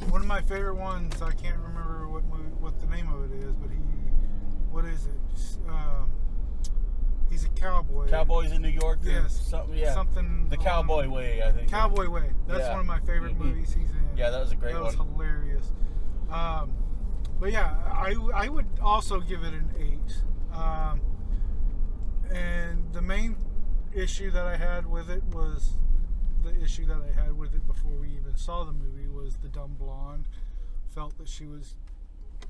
[SPEAKER 2] One of my favorite ones. I can't remember what the name of it is, but what is it? He's a cowboy.
[SPEAKER 1] Cowboys in New York.
[SPEAKER 2] Yes.
[SPEAKER 1] Something. The Cowboy Way, I think.
[SPEAKER 2] Cowboy Way. That's one of my favorite movies he's in.
[SPEAKER 1] Yeah, that was a great one.
[SPEAKER 2] That was hilarious. But yeah, I would also give it an 8. And the main issue that I had with it was the issue that I had with it before we even saw the movie was the dumb blonde. Felt that she was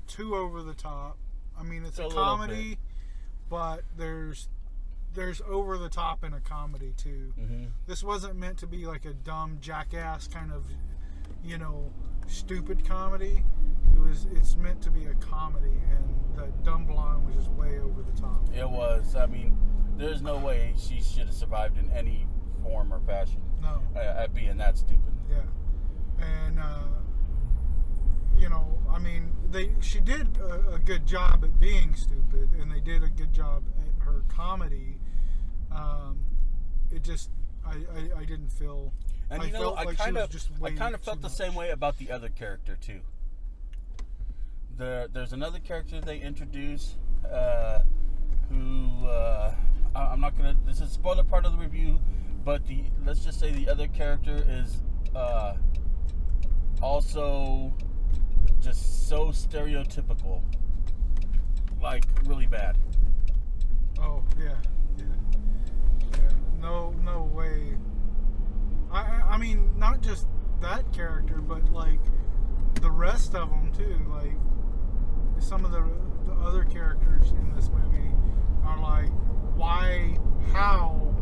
[SPEAKER 2] too over the top. I mean, it's a comedy, but there's over the top in a comedy too. Mm-hmm. This wasn't meant to be like a dumb jackass kind of, stupid comedy. It's meant to be a comedy, and that dumb blonde was just way over the top.
[SPEAKER 1] It was. I mean, there's no way she should have survived in any form or fashion.
[SPEAKER 2] No.
[SPEAKER 1] At being that stupid.
[SPEAKER 2] Yeah. And I mean, she did a good job at being stupid, and they did a good job at her comedy. It just, I didn't feel.
[SPEAKER 1] And
[SPEAKER 2] I felt like she was just way
[SPEAKER 1] I kind of felt the
[SPEAKER 2] much.
[SPEAKER 1] same way about the other character too. There's another character they introduce who I'm not gonna. This is a spoiler part of the review, but let's just say the other character is also just so stereotypical, like really bad.
[SPEAKER 2] Oh yeah. No way. I mean, not just that character, but like the rest of them too. Like some of the other characters in this movie are like, how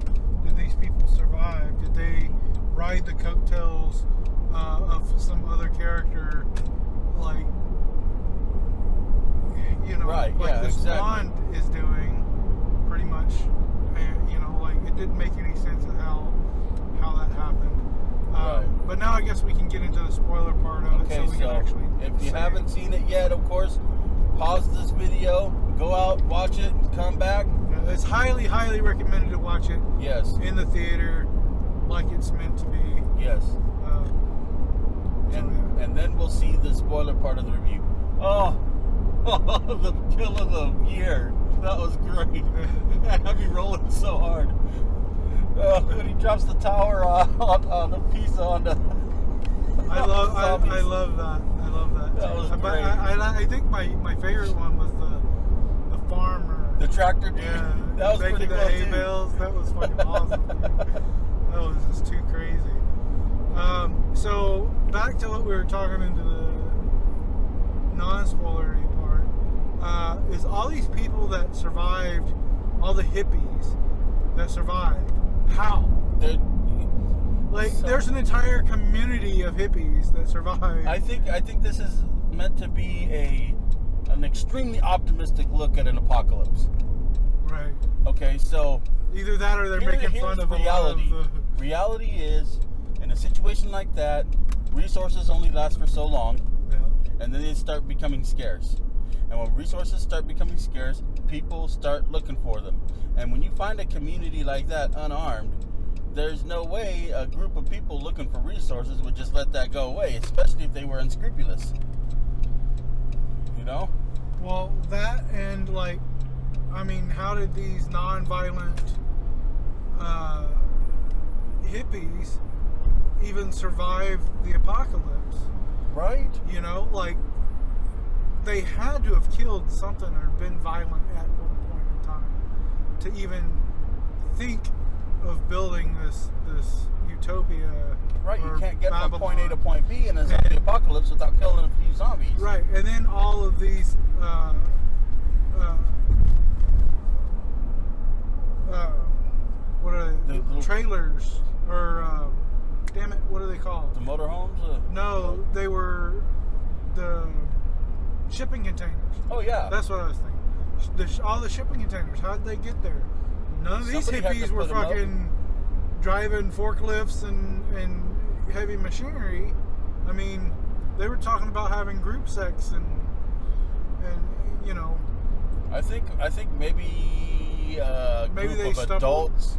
[SPEAKER 2] did these people survive? Did they ride the coattails of some other character? Like,
[SPEAKER 1] right,
[SPEAKER 2] like this
[SPEAKER 1] exactly.
[SPEAKER 2] blonde is doing, pretty much. Like it didn't make any sense of how that happened.
[SPEAKER 1] Right.
[SPEAKER 2] But now I guess we can get into the spoiler part of it, so we can actually.
[SPEAKER 1] If you haven't seen it yet, of course, pause this video, go out, watch it, come back.
[SPEAKER 2] It's highly, highly recommended to watch it.
[SPEAKER 1] Yes.
[SPEAKER 2] In the theater, like it's meant to be.
[SPEAKER 1] Yes. And then we'll see the spoiler part of the review. Oh, the kill of the year. That was great. I'd be rolling so hard. When he drops the tower on the pizza on the.
[SPEAKER 2] I love that. I love that.
[SPEAKER 1] That was
[SPEAKER 2] but
[SPEAKER 1] great.
[SPEAKER 2] I think my favorite one was the farmer.
[SPEAKER 1] The tractor dude.
[SPEAKER 2] Yeah,
[SPEAKER 1] That was
[SPEAKER 2] making
[SPEAKER 1] pretty
[SPEAKER 2] the
[SPEAKER 1] cool
[SPEAKER 2] hay
[SPEAKER 1] too.
[SPEAKER 2] bales. That was fucking awesome. That was just too crazy. So back to what we were talking into the non-spoilery part. Is all these people that survived, all the hippies that survived, how? There's an entire community of hippies that survived.
[SPEAKER 1] I think this is meant to be an extremely optimistic look at an apocalypse.
[SPEAKER 2] Right.
[SPEAKER 1] Okay, so
[SPEAKER 2] either that or they're making fun of
[SPEAKER 1] reality.
[SPEAKER 2] A lot of
[SPEAKER 1] Reality is, in a situation like that, resources only last for so long, and then they start becoming scarce. And when resources start becoming scarce, people start looking for them. And when you find a community like that unarmed, there's no way a group of people looking for resources would just let that go away, especially if they were unscrupulous. Well,
[SPEAKER 2] that and how did these non-violent hippies even survive the apocalypse?
[SPEAKER 1] Right?
[SPEAKER 2] They had to have killed something or been violent at one point in time to even think of building this utopia.
[SPEAKER 1] Right, you can't get
[SPEAKER 2] Babylon.
[SPEAKER 1] from point A to point B in a zombie apocalypse without killing a few zombies.
[SPEAKER 2] Right, and then all of these what are they?
[SPEAKER 1] The little
[SPEAKER 2] trailers or damn it, what are they called?
[SPEAKER 1] The motorhome? styrofoams?
[SPEAKER 2] No, they were the shipping containers.
[SPEAKER 1] Oh, yeah.
[SPEAKER 2] That's what I was thinking. All the shipping containers. How did they get there? None of these
[SPEAKER 1] Somebody had
[SPEAKER 2] hippies
[SPEAKER 1] to
[SPEAKER 2] were
[SPEAKER 1] put 'em up.
[SPEAKER 2] fucking driving forklifts and heavy machinery. I mean, they were talking about having group sex and you know.
[SPEAKER 1] I think maybe a
[SPEAKER 2] Maybe they
[SPEAKER 1] group of
[SPEAKER 2] stumbled.
[SPEAKER 1] adults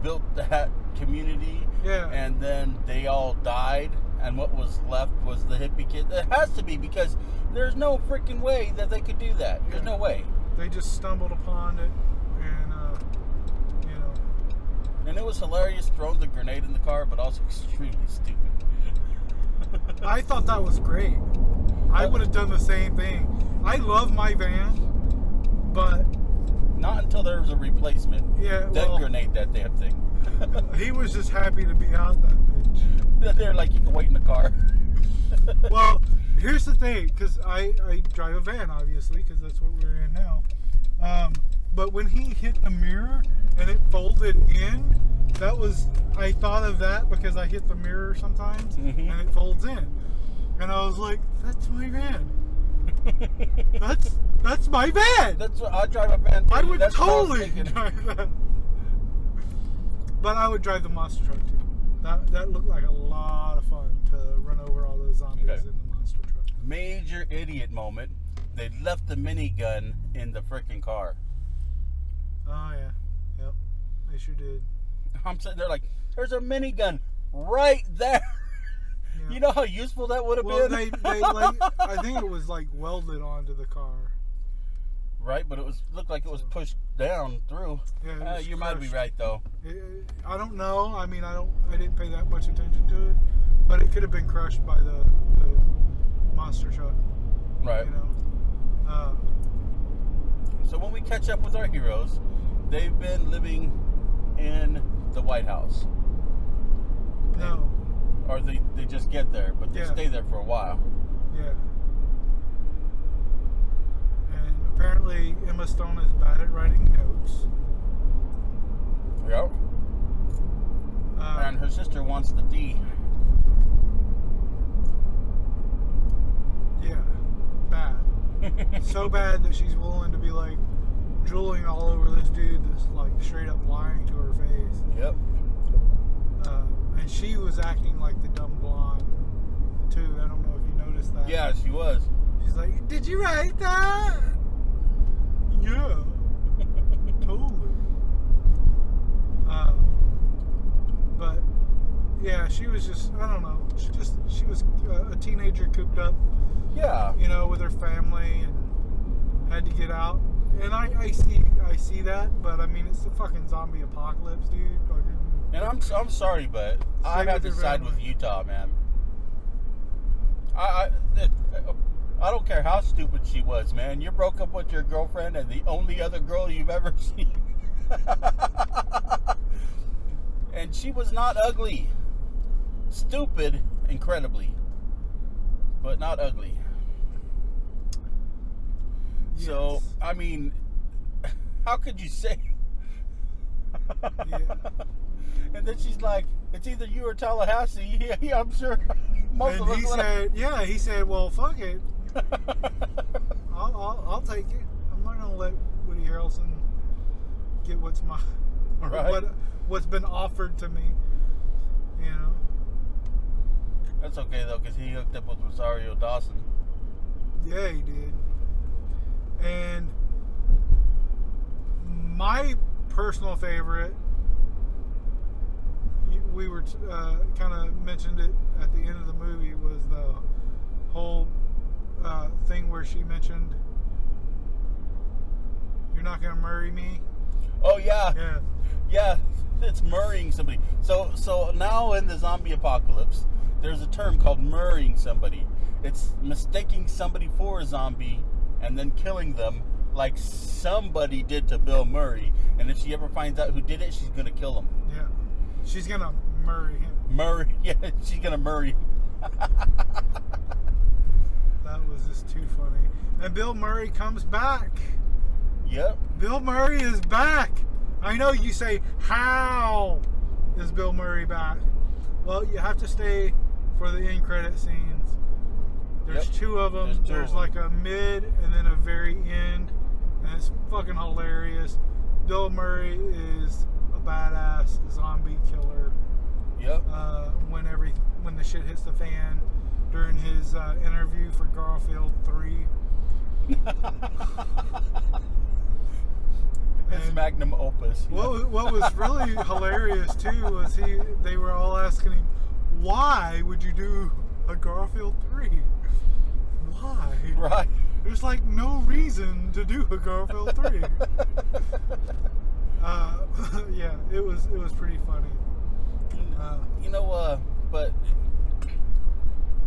[SPEAKER 1] built that community,
[SPEAKER 2] Yeah.
[SPEAKER 1] and then they all died, and what was left was the hippie kid. It has to be, because there's no freaking way that they could do that. There's no way.
[SPEAKER 2] They just stumbled upon it, and you know.
[SPEAKER 1] And it was hilarious throwing the grenade in the car, but also extremely stupid.
[SPEAKER 2] I thought that was great. I would have done the same thing. I love my van, but
[SPEAKER 1] Not until there was a replacement.
[SPEAKER 2] yeah,
[SPEAKER 1] Then
[SPEAKER 2] well,
[SPEAKER 1] grenade that damn thing.
[SPEAKER 2] he was just happy to be out that bitch.
[SPEAKER 1] They're like, you can wait in the car.
[SPEAKER 2] Well, here's the thing, because I drive a van, obviously, because that's what we're in now. But when he hit the mirror and it folded in, I thought of that because I hit the mirror sometimes and it folds in. And I was like, that's my van. That's my van.
[SPEAKER 1] That's what I drive a van.
[SPEAKER 2] I would
[SPEAKER 1] That's what I was
[SPEAKER 2] totally
[SPEAKER 1] thinking.
[SPEAKER 2] drive that. But I would drive the monster truck too. That looked like a lot of fun to run over all those zombies
[SPEAKER 1] Okay.
[SPEAKER 2] in the monster truck.
[SPEAKER 1] Major idiot moment. They left the minigun in the freaking car.
[SPEAKER 2] Oh yeah, yep, they sure did.
[SPEAKER 1] I'm sitting there like, there's a minigun right there.
[SPEAKER 2] Yeah.
[SPEAKER 1] You know how useful that would have
[SPEAKER 2] Well,
[SPEAKER 1] been?
[SPEAKER 2] they like, I think it was like welded onto the car.
[SPEAKER 1] Right, but it looked like it was pushed down through.
[SPEAKER 2] Yeah, it was
[SPEAKER 1] You might be
[SPEAKER 2] crushed.
[SPEAKER 1] right though.
[SPEAKER 2] I don't know. I mean, I didn't pay that much attention to it, but it could have been crushed by the monster truck.
[SPEAKER 1] Right.
[SPEAKER 2] You know.
[SPEAKER 1] So when we catch up with our heroes, they've been living in the White House.
[SPEAKER 2] No.
[SPEAKER 1] Or they just get there, but they
[SPEAKER 2] Yeah.
[SPEAKER 1] stay there for a while.
[SPEAKER 2] Yeah. And apparently Emma Stone is bad at writing notes.
[SPEAKER 1] Yep. And her sister wants the D.
[SPEAKER 2] Yeah. Bad. So bad that she's willing to be like drooling all over this dude that's like straight up lying to her face.
[SPEAKER 1] Yep.
[SPEAKER 2] And she was acting like the dumb blonde too. I don't know if you noticed that.
[SPEAKER 1] Yeah, she was.
[SPEAKER 2] She's like, "Did you write that?" Yeah. Totally. But yeah, she was just, I don't know. She was a teenager cooped up,
[SPEAKER 1] Yeah.
[SPEAKER 2] you know, with her family and had to get out. And I see that, but I mean, it's the fucking zombie apocalypse, dude. Fucking.
[SPEAKER 1] And I'm sorry, but I
[SPEAKER 2] Stay
[SPEAKER 1] have
[SPEAKER 2] with
[SPEAKER 1] to
[SPEAKER 2] your
[SPEAKER 1] side
[SPEAKER 2] family.
[SPEAKER 1] with Utah, man. I don't care how stupid she was, man. You broke up with your girlfriend and the only other girl you've ever seen. And she was not ugly. Stupid, incredibly. But not ugly.
[SPEAKER 2] Yes.
[SPEAKER 1] So, I mean, how could you say?
[SPEAKER 2] Yeah.
[SPEAKER 1] And then she's like, it's either you or Tallahassee. Yeah, I'm sure most
[SPEAKER 2] And
[SPEAKER 1] of us
[SPEAKER 2] he
[SPEAKER 1] would have-
[SPEAKER 2] said, he said, well, fuck it. I'll take it. I'm not gonna let Woody Harrelson get what's mine, or
[SPEAKER 1] Right.
[SPEAKER 2] what's been offered to me. You know.
[SPEAKER 1] That's okay, though, because he hooked up with Rosario Dawson.
[SPEAKER 2] Yeah, he did. And my personal favorite, we were kind of mentioned it at the end of the movie, was the whole thing where she mentioned, "You're not gonna marry me."
[SPEAKER 1] Oh, yeah.
[SPEAKER 2] Yeah.
[SPEAKER 1] Yeah, it's murrying somebody. So now in the zombie apocalypse, there's a term called murrying somebody. It's mistaking somebody for a zombie and then killing them like somebody did to Bill Murray. And if she ever finds out who did it, she's going to kill him.
[SPEAKER 2] Yeah. She's gonna marry him.
[SPEAKER 1] Murray. Yeah, she's going to murray.
[SPEAKER 2] That was just too funny. And Bill Murray comes back.
[SPEAKER 1] Yep.
[SPEAKER 2] Bill Murray is back. I know you say, how is Bill Murray back? Well, you have to stay for the end credit scenes. There's two of them. There's like a mid and then a very end, and it's fucking hilarious. Bill Murray is a badass zombie killer.
[SPEAKER 1] Yep.
[SPEAKER 2] When the shit hits the fan during his interview for Garfield 3.
[SPEAKER 1] His magnum opus.
[SPEAKER 2] What was really hilarious too was they were all asking him, why would you do a Garfield 3? Why?
[SPEAKER 1] Right.
[SPEAKER 2] There's like no reason to do a Garfield 3. Yeah, it was pretty funny.
[SPEAKER 1] But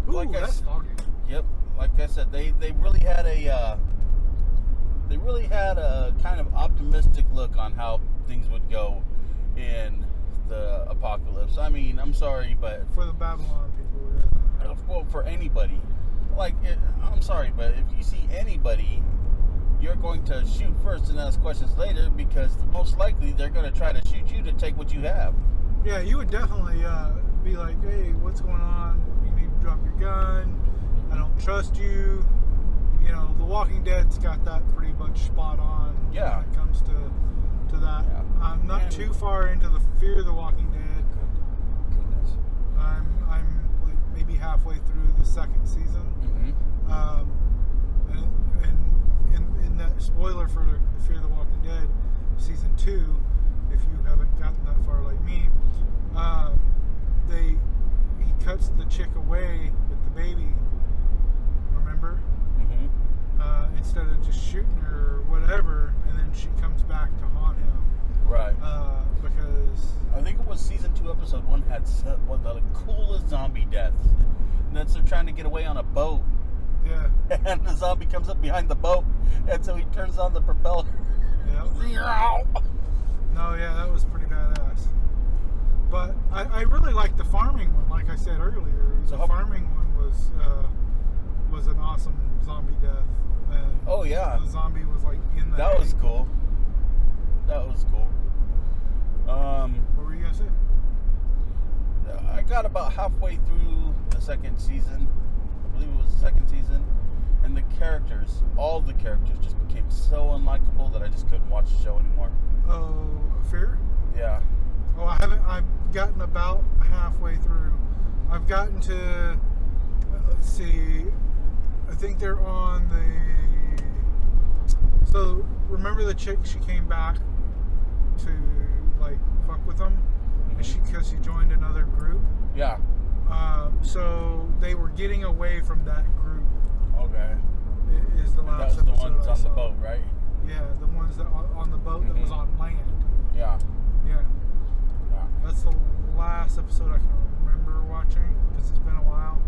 [SPEAKER 2] ooh,
[SPEAKER 1] like
[SPEAKER 2] that's foggy.
[SPEAKER 1] Yep. Like I said, they really had a kind of optimistic look on how things would go in the apocalypse. I mean, I'm sorry, but
[SPEAKER 2] for the Babylon people, yeah.
[SPEAKER 1] Well, for anybody, I'm sorry, but if you see anybody, you're going to shoot first and ask questions later, because most likely they're going to try to shoot you to take what you have.
[SPEAKER 2] Yeah, you would definitely be like, hey, what's going on? You need to drop your gun. I don't trust you. You know, The Walking Dead's got that pretty much spot on.
[SPEAKER 1] Yeah.
[SPEAKER 2] When it comes to that. Yeah. I'm not too far into the Fear of the Walking Dead.
[SPEAKER 1] Goodness.
[SPEAKER 2] I'm like maybe halfway through the second season.
[SPEAKER 1] Mm-hmm.
[SPEAKER 2] And in that spoiler for the Fear of the Walking Dead season 2, if you haven't gotten that far like me, he cuts the chick away with the baby. Remember?
[SPEAKER 1] Mm-hmm.
[SPEAKER 2] Instead of just shooting her or whatever, and then she comes back to haunt him.
[SPEAKER 1] Right.
[SPEAKER 2] Because
[SPEAKER 1] I think it was season 2, episode 1 had one of the coolest zombie deaths. And that's they're trying to get away on a boat.
[SPEAKER 2] Yeah.
[SPEAKER 1] And the zombie comes up behind the boat, and so he turns on the propeller.
[SPEAKER 2] Yeah. No, yeah, that was pretty badass. But I really liked the farming one, like I said earlier. The farming one was an awesome zombie death. And
[SPEAKER 1] oh yeah.
[SPEAKER 2] The zombie was like in the
[SPEAKER 1] That was cool. That was cool.
[SPEAKER 2] What were you gonna say?
[SPEAKER 1] I got about halfway through the second season. I believe it was the second season. And the characters, all the characters just became so unlikable that I just couldn't watch the show anymore.
[SPEAKER 2] Oh, Fear?
[SPEAKER 1] Yeah.
[SPEAKER 2] Oh, I've gotten about halfway through. I've gotten to, let's see, I think they're on so remember the chick, she came back to like fuck with them?
[SPEAKER 1] Mm-hmm.
[SPEAKER 2] Because she joined another group?
[SPEAKER 1] Yeah.
[SPEAKER 2] So they were getting away from that group.
[SPEAKER 1] Okay.
[SPEAKER 2] It is the last
[SPEAKER 1] episode. That was the ones
[SPEAKER 2] on
[SPEAKER 1] the boat, right?
[SPEAKER 2] Yeah, the ones that on the boat that was on land.
[SPEAKER 1] Yeah.
[SPEAKER 2] Yeah. That's the last episode I can remember watching, because it's been a while.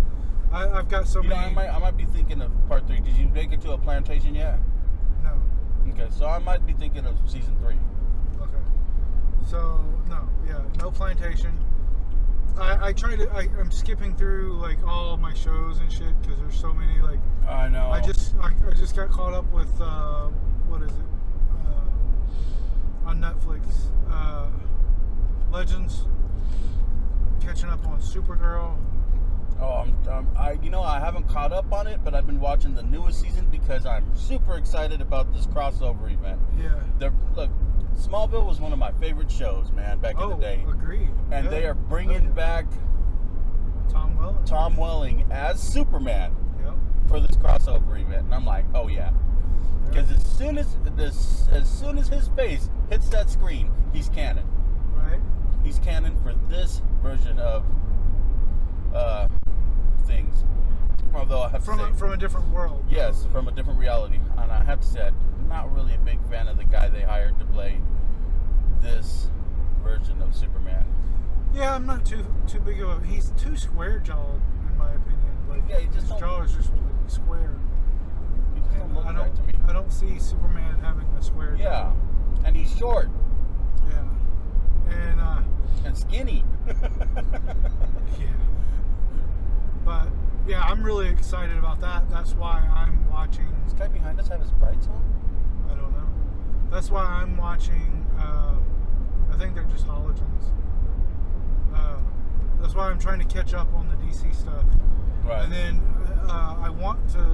[SPEAKER 2] I've got so many.
[SPEAKER 1] I might be thinking of part 3. Did you make it to a plantation yet?
[SPEAKER 2] No.
[SPEAKER 1] Okay, so I might be thinking of season 3.
[SPEAKER 2] Okay. So no plantation. I'm skipping through like all of my shows and shit, because there's so many. Like
[SPEAKER 1] I know.
[SPEAKER 2] I just got caught up with what is it on Netflix? Legends. Catching up on Supergirl.
[SPEAKER 1] Oh, I haven't caught up on it, but I've been watching the newest season because I'm super excited about this crossover event.
[SPEAKER 2] Yeah.
[SPEAKER 1] Look, Smallville was one of my favorite shows, man, back in the day.
[SPEAKER 2] Agreed.
[SPEAKER 1] And they are bringing back Tom Welling as Superman for this crossover event, and I'm like, oh yeah, because as soon as his face hits that screen, he's canon.
[SPEAKER 2] Right.
[SPEAKER 1] He's canon for this version of things. Although I have to say,
[SPEAKER 2] from a different world.
[SPEAKER 1] Yes, from a different reality. And I have to say, I'm not really a big fan of the guy they hired to play this version of Superman.
[SPEAKER 2] Yeah, I'm not too big of a. He's too square jawed, in my opinion. Like,
[SPEAKER 1] yeah, his
[SPEAKER 2] jaw is just like square.
[SPEAKER 1] He just don't look right to me.
[SPEAKER 2] I don't see Superman having a square jaw.
[SPEAKER 1] Yeah, and he's short.
[SPEAKER 2] Yeah,
[SPEAKER 1] and skinny.
[SPEAKER 2] Yeah. But yeah, I'm really excited about that. That's why I'm watching.
[SPEAKER 1] Does this guy behind us have his brights on?
[SPEAKER 2] I don't know. That's why I'm watching. I think they're just halogens. That's why I'm trying to catch up on the DC stuff.
[SPEAKER 1] Right.
[SPEAKER 2] And then I want to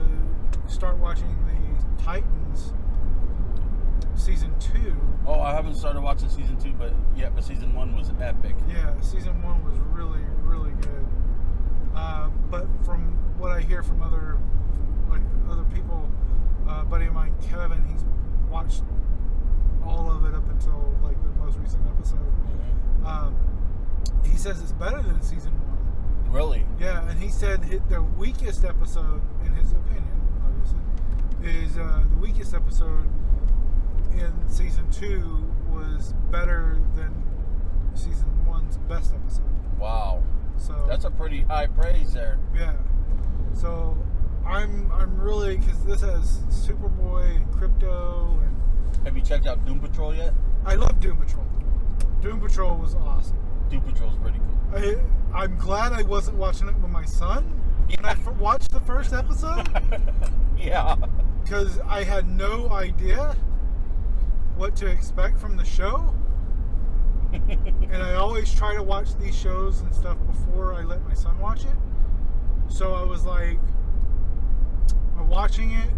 [SPEAKER 2] start watching the Titans season 2.
[SPEAKER 1] Oh, I haven't started watching season 2, but season 1 was epic.
[SPEAKER 2] Yeah, season 1 was really, really good. But from what I hear from other people, a buddy of mine, Kevin, he's watched all of it up until like the most recent episode. He says it's better than season 1.
[SPEAKER 1] Really?
[SPEAKER 2] Yeah, and he said the weakest episode, in his opinion, obviously, is the weakest episode in season 2 was better than season 1's best episode.
[SPEAKER 1] Wow.
[SPEAKER 2] So
[SPEAKER 1] that's a pretty high praise there.
[SPEAKER 2] Yeah. So I'm really, because this has Superboy and Crypto and.
[SPEAKER 1] Have you checked out Doom Patrol yet?
[SPEAKER 2] I love Doom Patrol. Doom Patrol was awesome.
[SPEAKER 1] Doom Patrol's pretty cool.
[SPEAKER 2] I'm glad I wasn't watching it with my son when I watched the first episode.
[SPEAKER 1] Yeah.
[SPEAKER 2] Because I had no idea what to expect from the show. And I always try to watch these shows and stuff before I let my son watch it. So I was like, watching it,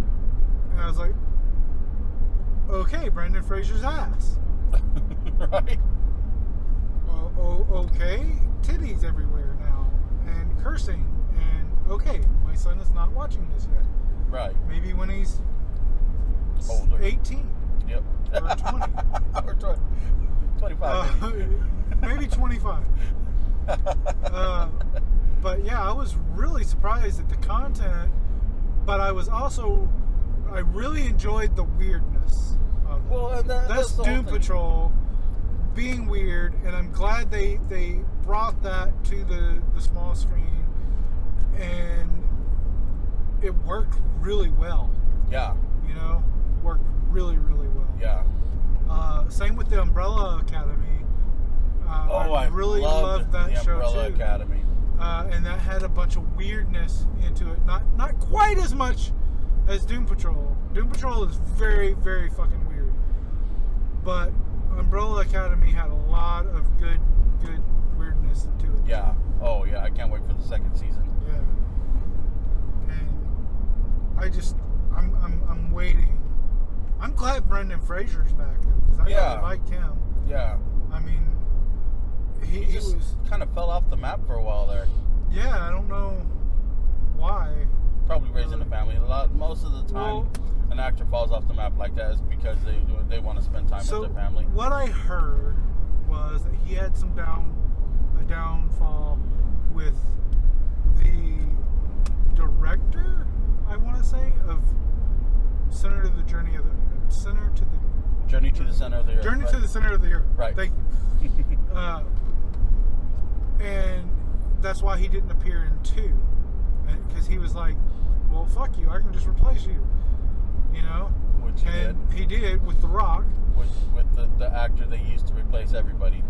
[SPEAKER 2] and I was like, okay, Brendan Fraser's ass.
[SPEAKER 1] Right.
[SPEAKER 2] Okay, titties everywhere now, and cursing, and okay, my son is not watching this yet.
[SPEAKER 1] Right.
[SPEAKER 2] Maybe when he's
[SPEAKER 1] older.
[SPEAKER 2] 18.
[SPEAKER 1] Yep.
[SPEAKER 2] Or 20.
[SPEAKER 1] Or 25.
[SPEAKER 2] Maybe 25. But yeah, I was really surprised at the content, but I really enjoyed the weirdness of it.
[SPEAKER 1] Well,
[SPEAKER 2] that's Doom Patrol being weird, and I'm glad they brought that to the small screen, and it worked really well.
[SPEAKER 1] Yeah.
[SPEAKER 2] You know, worked really, really well.
[SPEAKER 1] Yeah.
[SPEAKER 2] Same with the Umbrella Academy. I really loved that
[SPEAKER 1] the
[SPEAKER 2] show
[SPEAKER 1] Umbrella
[SPEAKER 2] too.
[SPEAKER 1] Academy.
[SPEAKER 2] And that had a bunch of weirdness into it. Not quite as much as Doom Patrol. Doom Patrol is very, very fucking weird. But Umbrella Academy had a lot of good weirdness to it.
[SPEAKER 1] Yeah. Oh yeah, I can't wait for the second season.
[SPEAKER 2] Yeah. And I'm waiting. I'm glad Brendan Fraser's back though, because I really liked him.
[SPEAKER 1] Yeah.
[SPEAKER 2] I mean, he
[SPEAKER 1] just
[SPEAKER 2] was
[SPEAKER 1] kind of fell off the map for a while there.
[SPEAKER 2] Yeah, I don't know why.
[SPEAKER 1] Probably raising a family. Most of the time, an actor falls off the map like that is because they want to spend time with their family.
[SPEAKER 2] What I heard was that he had a downfall with the director, I want to say, of Journey to the Center of the Earth. Journey to the Center of the Earth.
[SPEAKER 1] Right.
[SPEAKER 2] Thank you. And that's why he didn't appear in 2. Because he was like, well, fuck you, I can just replace you. You know?
[SPEAKER 1] Which he did.
[SPEAKER 2] He did with The Rock.
[SPEAKER 1] With the actor they used to replace everybody.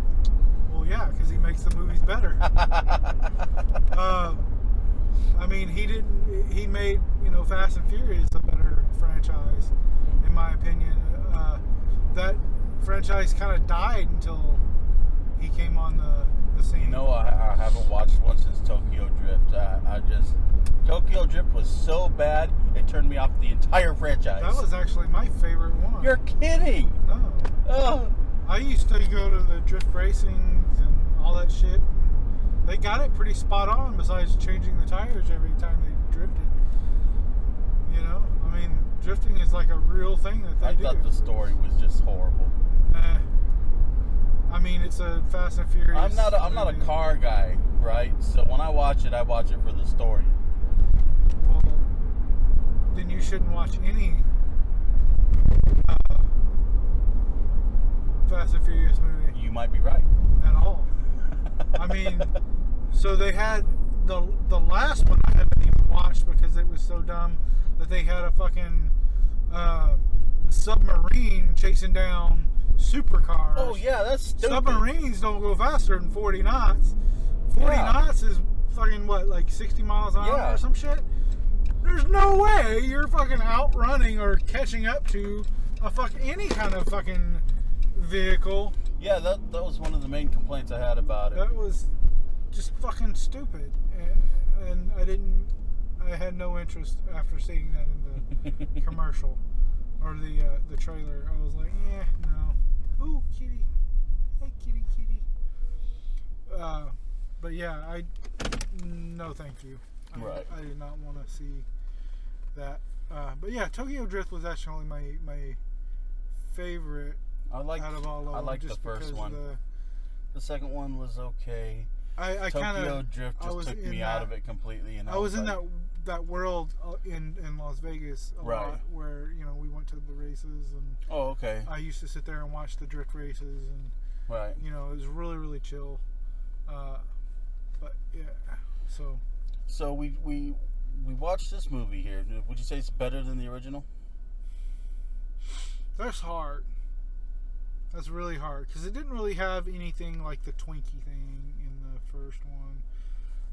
[SPEAKER 2] Well, yeah, because he makes the movies better. I mean, he made, Fast and Furious a better franchise, in my opinion. That franchise kind of died until he came on the scene.
[SPEAKER 1] I haven't watched one since Tokyo Drift. Tokyo Drift was so bad, it turned me off the entire franchise.
[SPEAKER 2] That was actually my favorite one.
[SPEAKER 1] You're kidding!
[SPEAKER 2] No.
[SPEAKER 1] Oh.
[SPEAKER 2] I used to go to the drift racing and all that shit. They got it pretty spot on, besides changing the tires every time they drifted. I mean, drifting is like a real thing that they do.
[SPEAKER 1] I thought the story was just horrible.
[SPEAKER 2] I mean, it's a Fast and Furious.
[SPEAKER 1] I'm not a car guy, right? So when I watch it for the story.
[SPEAKER 2] Well, then you shouldn't watch any Fast and Furious movie.
[SPEAKER 1] You might be right.
[SPEAKER 2] At all. I mean, so they had the last one I haven't even watched because it was so dumb that they had a fucking submarine chasing down supercars.
[SPEAKER 1] Oh yeah, that's stupid.
[SPEAKER 2] Submarines don't go faster than 40 knots. 40 knots is fucking what, like 60 miles an hour or some shit? There's no way you're fucking outrunning or catching up to any kind of fucking vehicle.
[SPEAKER 1] Yeah, that was one of the main complaints I had about it.
[SPEAKER 2] That was just fucking stupid, and I had no interest after seeing that in the commercial or the trailer. I was like, yeah, no. Ooh, kitty. Hey, kitty, kitty. But yeah, no, thank you. I did not want to see that. But yeah, Tokyo Drift was actually my favorite out of all of them.
[SPEAKER 1] I liked the first one. The second one was okay. Tokyo Drift just took me out of it completely. And
[SPEAKER 2] I was in that world in Las Vegas a lot, where we went to the races and I used to sit there and watch the drift races and it was really, really chill. But yeah,
[SPEAKER 1] so we watched this movie here. Would you say it's better than the original?
[SPEAKER 2] That's hard. That's really hard because it didn't really have anything like the Twinkie thing in the first one.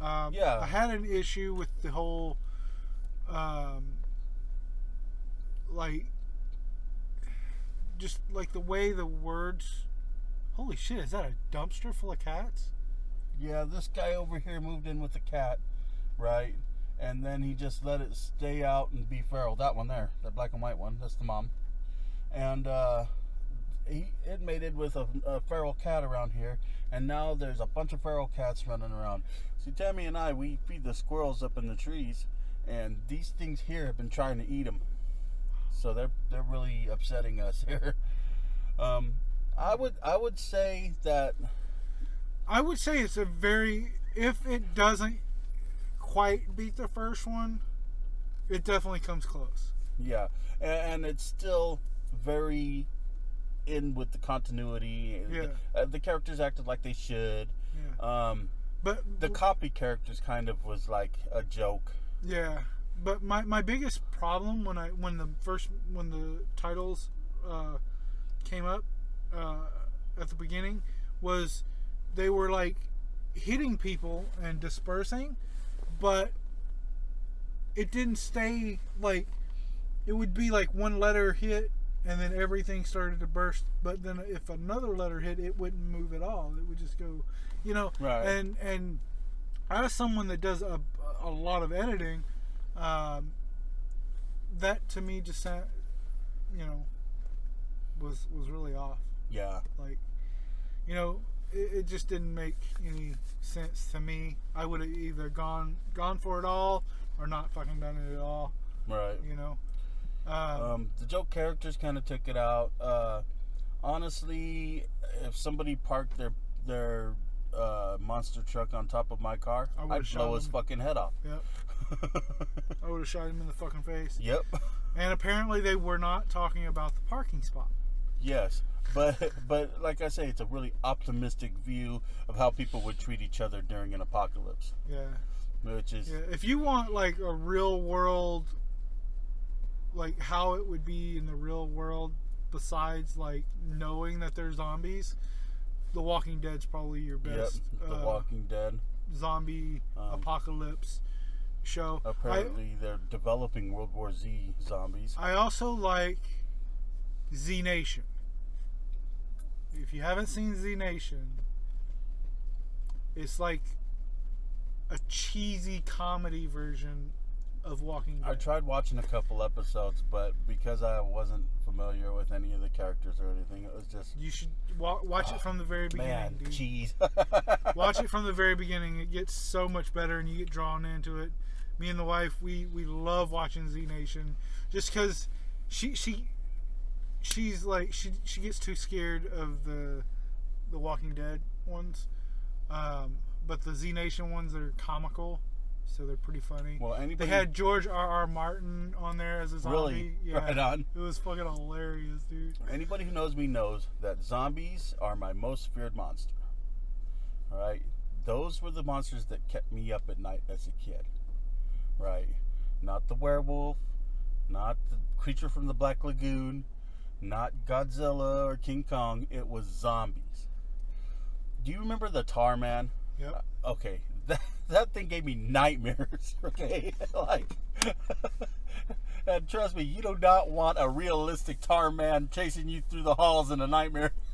[SPEAKER 2] I had an issue with the whole, just like the way the words. Holy shit! Is that a dumpster full of cats?
[SPEAKER 1] Yeah, this guy over here moved in with a cat, right? And then he just let it stay out and be feral. That one there, that black and white one, that's the mom. And it mated with a feral cat around here, and now there's a bunch of feral cats running around. See, Tammy and I, we feed the squirrels up in the trees, and these things here have been trying to eat them. So they're really upsetting us here. I would say that.
[SPEAKER 2] I would say it's a very, if it doesn't quite beat the first one, it definitely comes close.
[SPEAKER 1] Yeah, and it's still very in with the continuity.
[SPEAKER 2] Yeah.
[SPEAKER 1] The characters acted like they should.
[SPEAKER 2] Yeah. But
[SPEAKER 1] the copy characters kind of was like a joke.
[SPEAKER 2] Yeah. But my biggest problem when the titles came up at the beginning was they were like hitting people and dispersing, but it didn't stay like, it would be like one letter hit and then everything started to burst, but then if another letter hit, it wouldn't move at all. It would just go,
[SPEAKER 1] Right.
[SPEAKER 2] And as someone that does a lot of editing, that to me just was really off.
[SPEAKER 1] Yeah.
[SPEAKER 2] Like, it just didn't make any sense to me. I would have either gone for it all or not fucking done it at all.
[SPEAKER 1] Right. The joke characters kind of took it out. Honestly, if somebody parked their monster truck on top of my car, I'd blow his fucking head off.
[SPEAKER 2] Yep. I would have shot him in the fucking face.
[SPEAKER 1] Yep.
[SPEAKER 2] And apparently they were not talking about the parking spot.
[SPEAKER 1] Yes. But like I say, it's a really optimistic view of how people would treat each other during an apocalypse.
[SPEAKER 2] Yeah.
[SPEAKER 1] Which is...
[SPEAKER 2] Yeah. If you want like a real world, like how it would be in the real world, besides like knowing that there's zombies, The Walking Dead's probably your best.
[SPEAKER 1] Yep, The Walking Dead.
[SPEAKER 2] Zombie apocalypse show.
[SPEAKER 1] Apparently they're developing World War Z zombies.
[SPEAKER 2] I also like Z Nation. If you haven't seen Z Nation, it's like a cheesy comedy version of Walking Dead.
[SPEAKER 1] I tried watching a couple episodes, but because I wasn't familiar with any of the characters or anything, it was just...
[SPEAKER 2] You should watch it from the very beginning,
[SPEAKER 1] man,
[SPEAKER 2] dude.
[SPEAKER 1] Cheese.
[SPEAKER 2] Watch it from the very beginning. It gets so much better and you get drawn into it. Me and the wife, we love watching Z Nation just because she's like, she gets too scared of the Walking Dead ones, but the Z Nation ones are comical, so they're pretty funny.
[SPEAKER 1] Well,
[SPEAKER 2] they had George R.R. Martin on there as a zombie.
[SPEAKER 1] Really?
[SPEAKER 2] Yeah,
[SPEAKER 1] right on.
[SPEAKER 2] It was fucking hilarious, dude.
[SPEAKER 1] Anybody who knows me knows that zombies are my most feared monster. All right, those were the monsters that kept me up at night as a kid. Right, not the werewolf, not the creature from the Black Lagoon, not Godzilla or King Kong. It was zombies. Do you remember the Tar Man?
[SPEAKER 2] Yep.
[SPEAKER 1] Okay, that thing gave me nightmares. Okay, like, and trust me, you do not want a realistic Tar Man chasing you through the halls in a nightmare.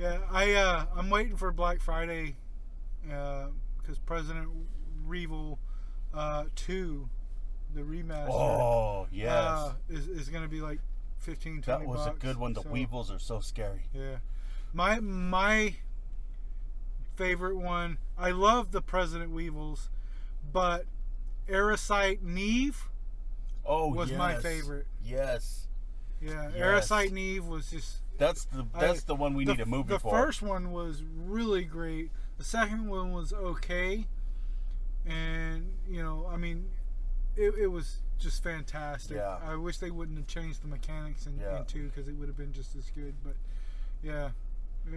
[SPEAKER 2] Yeah, I'm waiting for Black Friday because President Evil 2, the remaster.
[SPEAKER 1] Oh yes,
[SPEAKER 2] is going to be like 15, 20
[SPEAKER 1] that was
[SPEAKER 2] bucks.
[SPEAKER 1] a good one. The Weevils are so scary.
[SPEAKER 2] Yeah, my favorite one. I love the President Weevils, but Erosite Neve was my favorite.
[SPEAKER 1] Yes.
[SPEAKER 2] Yeah,
[SPEAKER 1] Yes.
[SPEAKER 2] Erosite Neve was just.
[SPEAKER 1] That's the one we need a movie for.
[SPEAKER 2] The first one was really great. The second one was okay, and I mean, it was just fantastic.
[SPEAKER 1] Yeah.
[SPEAKER 2] I wish they wouldn't have changed the mechanics in 2 because it would have been just as good. But yeah,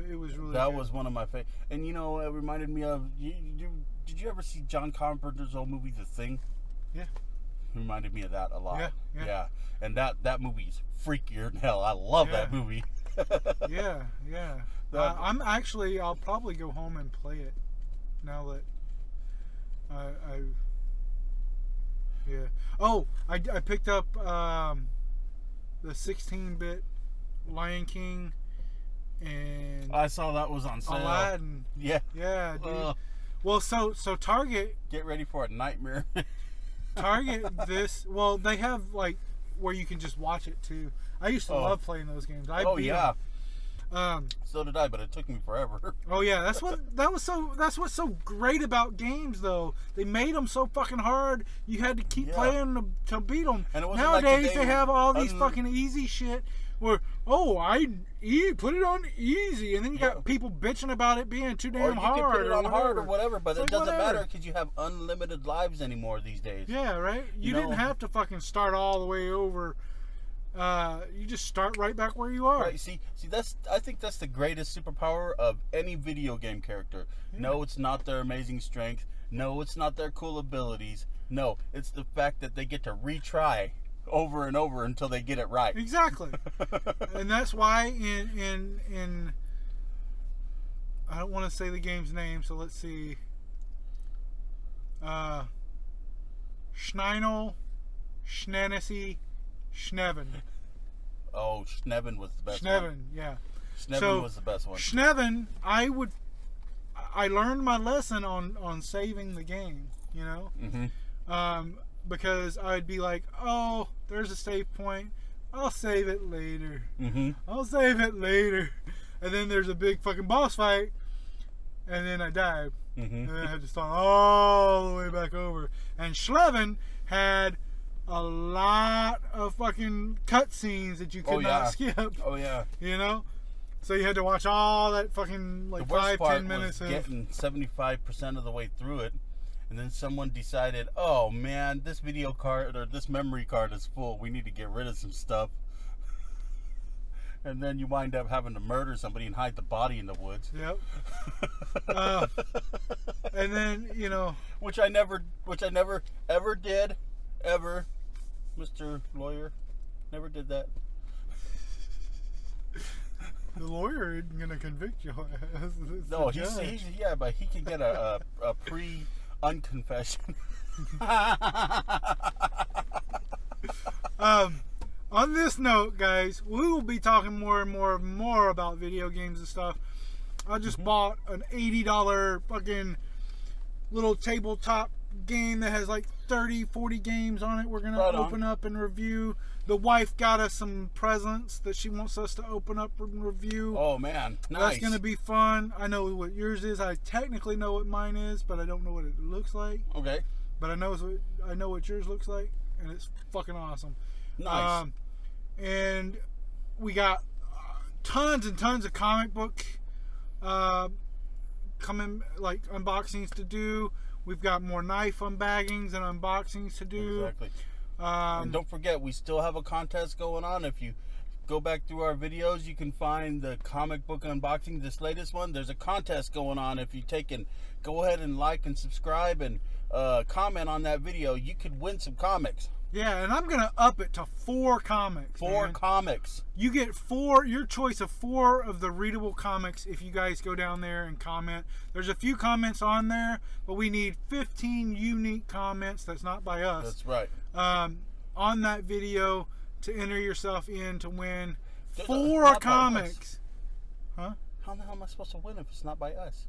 [SPEAKER 2] it was really.
[SPEAKER 1] That
[SPEAKER 2] good.
[SPEAKER 1] was one of my favorite. And it reminded me of. Did you ever see John Carpenter's old movie, The Thing?
[SPEAKER 2] Yeah.
[SPEAKER 1] Reminded me of that a lot.
[SPEAKER 2] Yeah.
[SPEAKER 1] And that movie is freakier than hell. I love that movie.
[SPEAKER 2] Yeah. I'll probably go home and play it now that yeah. Oh, I picked up the 16-bit Lion King and
[SPEAKER 1] I saw that was on sale.
[SPEAKER 2] Aladdin.
[SPEAKER 1] Yeah.
[SPEAKER 2] Yeah, dude. Well, so Target.
[SPEAKER 1] Get ready for a nightmare.
[SPEAKER 2] Target this. Well, they have like where you can just watch it too. I used to love playing those games.
[SPEAKER 1] Yeah.
[SPEAKER 2] Them.
[SPEAKER 1] So did I, but it took me forever.
[SPEAKER 2] Oh yeah, that's what's so great about games though. They made them so fucking hard. You had to keep playing them to beat them.
[SPEAKER 1] And it wasn't
[SPEAKER 2] Nowadays
[SPEAKER 1] like
[SPEAKER 2] they have all these fucking easy shit where put it on easy, and then you got people bitching about it being too damn hard.
[SPEAKER 1] Or you can put it on hard or whatever, but
[SPEAKER 2] it
[SPEAKER 1] doesn't matter because you have unlimited lives anymore these days.
[SPEAKER 2] Yeah, right. You didn't have to fucking start all the way over. You just start right back where you are.
[SPEAKER 1] Right. See, I think that's the greatest superpower of any video game character. Yeah. No, it's not their amazing strength. No, it's not their cool abilities. No, it's the fact that they get to retry over and over until they get it right.
[SPEAKER 2] Exactly. And that's why in I don't want to say the game's name, so let's see. Schneinel, Schnanessy, Schneven.
[SPEAKER 1] Oh, Schneven was the best
[SPEAKER 2] one. Yeah.
[SPEAKER 1] Schneven was the best one.
[SPEAKER 2] Schneven, I learned my lesson on saving the game, Mm-hmm. Because I'd be like, oh, there's a save point. I'll save it later.
[SPEAKER 1] Mm-hmm.
[SPEAKER 2] I'll save it later. And then there's a big fucking boss fight. And then I died.
[SPEAKER 1] Mm-hmm.
[SPEAKER 2] And then I had to start all the way back over. And Schleven had a lot of fucking cutscenes that you could not skip.
[SPEAKER 1] Oh, yeah.
[SPEAKER 2] So you had to watch all that fucking, like, 5-10 minutes
[SPEAKER 1] of... getting 75% of the way through it. And then someone decided, oh man, this video card or this memory card is full. We need to get rid of some stuff. And then you wind up having to murder somebody and hide the body in the woods.
[SPEAKER 2] Yep. And then,
[SPEAKER 1] which I never ever did, ever, Mr. Lawyer, never did that.
[SPEAKER 2] The lawyer isn't gonna convict you.
[SPEAKER 1] No, he's but he can get a unconfession.
[SPEAKER 2] On this note, guys, we will be talking more and more about video games and stuff. I just bought an $80 fucking little tabletop game that has like 30-40 games on it. We're gonna open up and review. The wife got us some presents that she wants us to open up and review.
[SPEAKER 1] Oh man, nice.
[SPEAKER 2] That's gonna be fun. I know what yours is. I technically know what mine is, but I don't know what it looks like.
[SPEAKER 1] Okay.
[SPEAKER 2] But I know what yours looks like, and it's fucking awesome.
[SPEAKER 1] Nice.
[SPEAKER 2] And we got tons and tons of comic book coming, like unboxings to do. We've got more knife unbaggings and unboxings to do.
[SPEAKER 1] Exactly. And don't forget, we still have a contest going on. If you go back through our videos, you can find the comic book unboxing, this latest one. There's a contest going on. If you take and go ahead and like and subscribe and comment on that video, you could win some comics.
[SPEAKER 2] Yeah, and I'm going to up it to 4 comics.
[SPEAKER 1] 4 comics.
[SPEAKER 2] You get your choice of 4 of the readable comics if you guys go down there and comment. There's a few comments on there, but we need 15 unique comments. That's not by us.
[SPEAKER 1] That's right.
[SPEAKER 2] On that video to enter yourself in to win 4 comics. Huh?
[SPEAKER 1] How the hell am I supposed to win if it's not by us?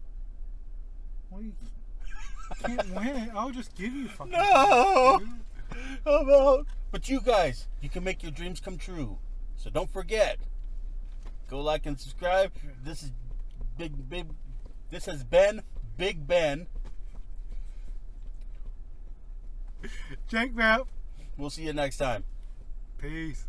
[SPEAKER 2] Well, you can't win it. I'll just give you fucking.
[SPEAKER 1] No!
[SPEAKER 2] Dude.
[SPEAKER 1] How about? But you guys, you can make your dreams come true. So don't forget. Go like and subscribe. This is Big. This has been Big Ben.
[SPEAKER 2] Jake Vamp.
[SPEAKER 1] We'll see you next time.
[SPEAKER 2] Peace.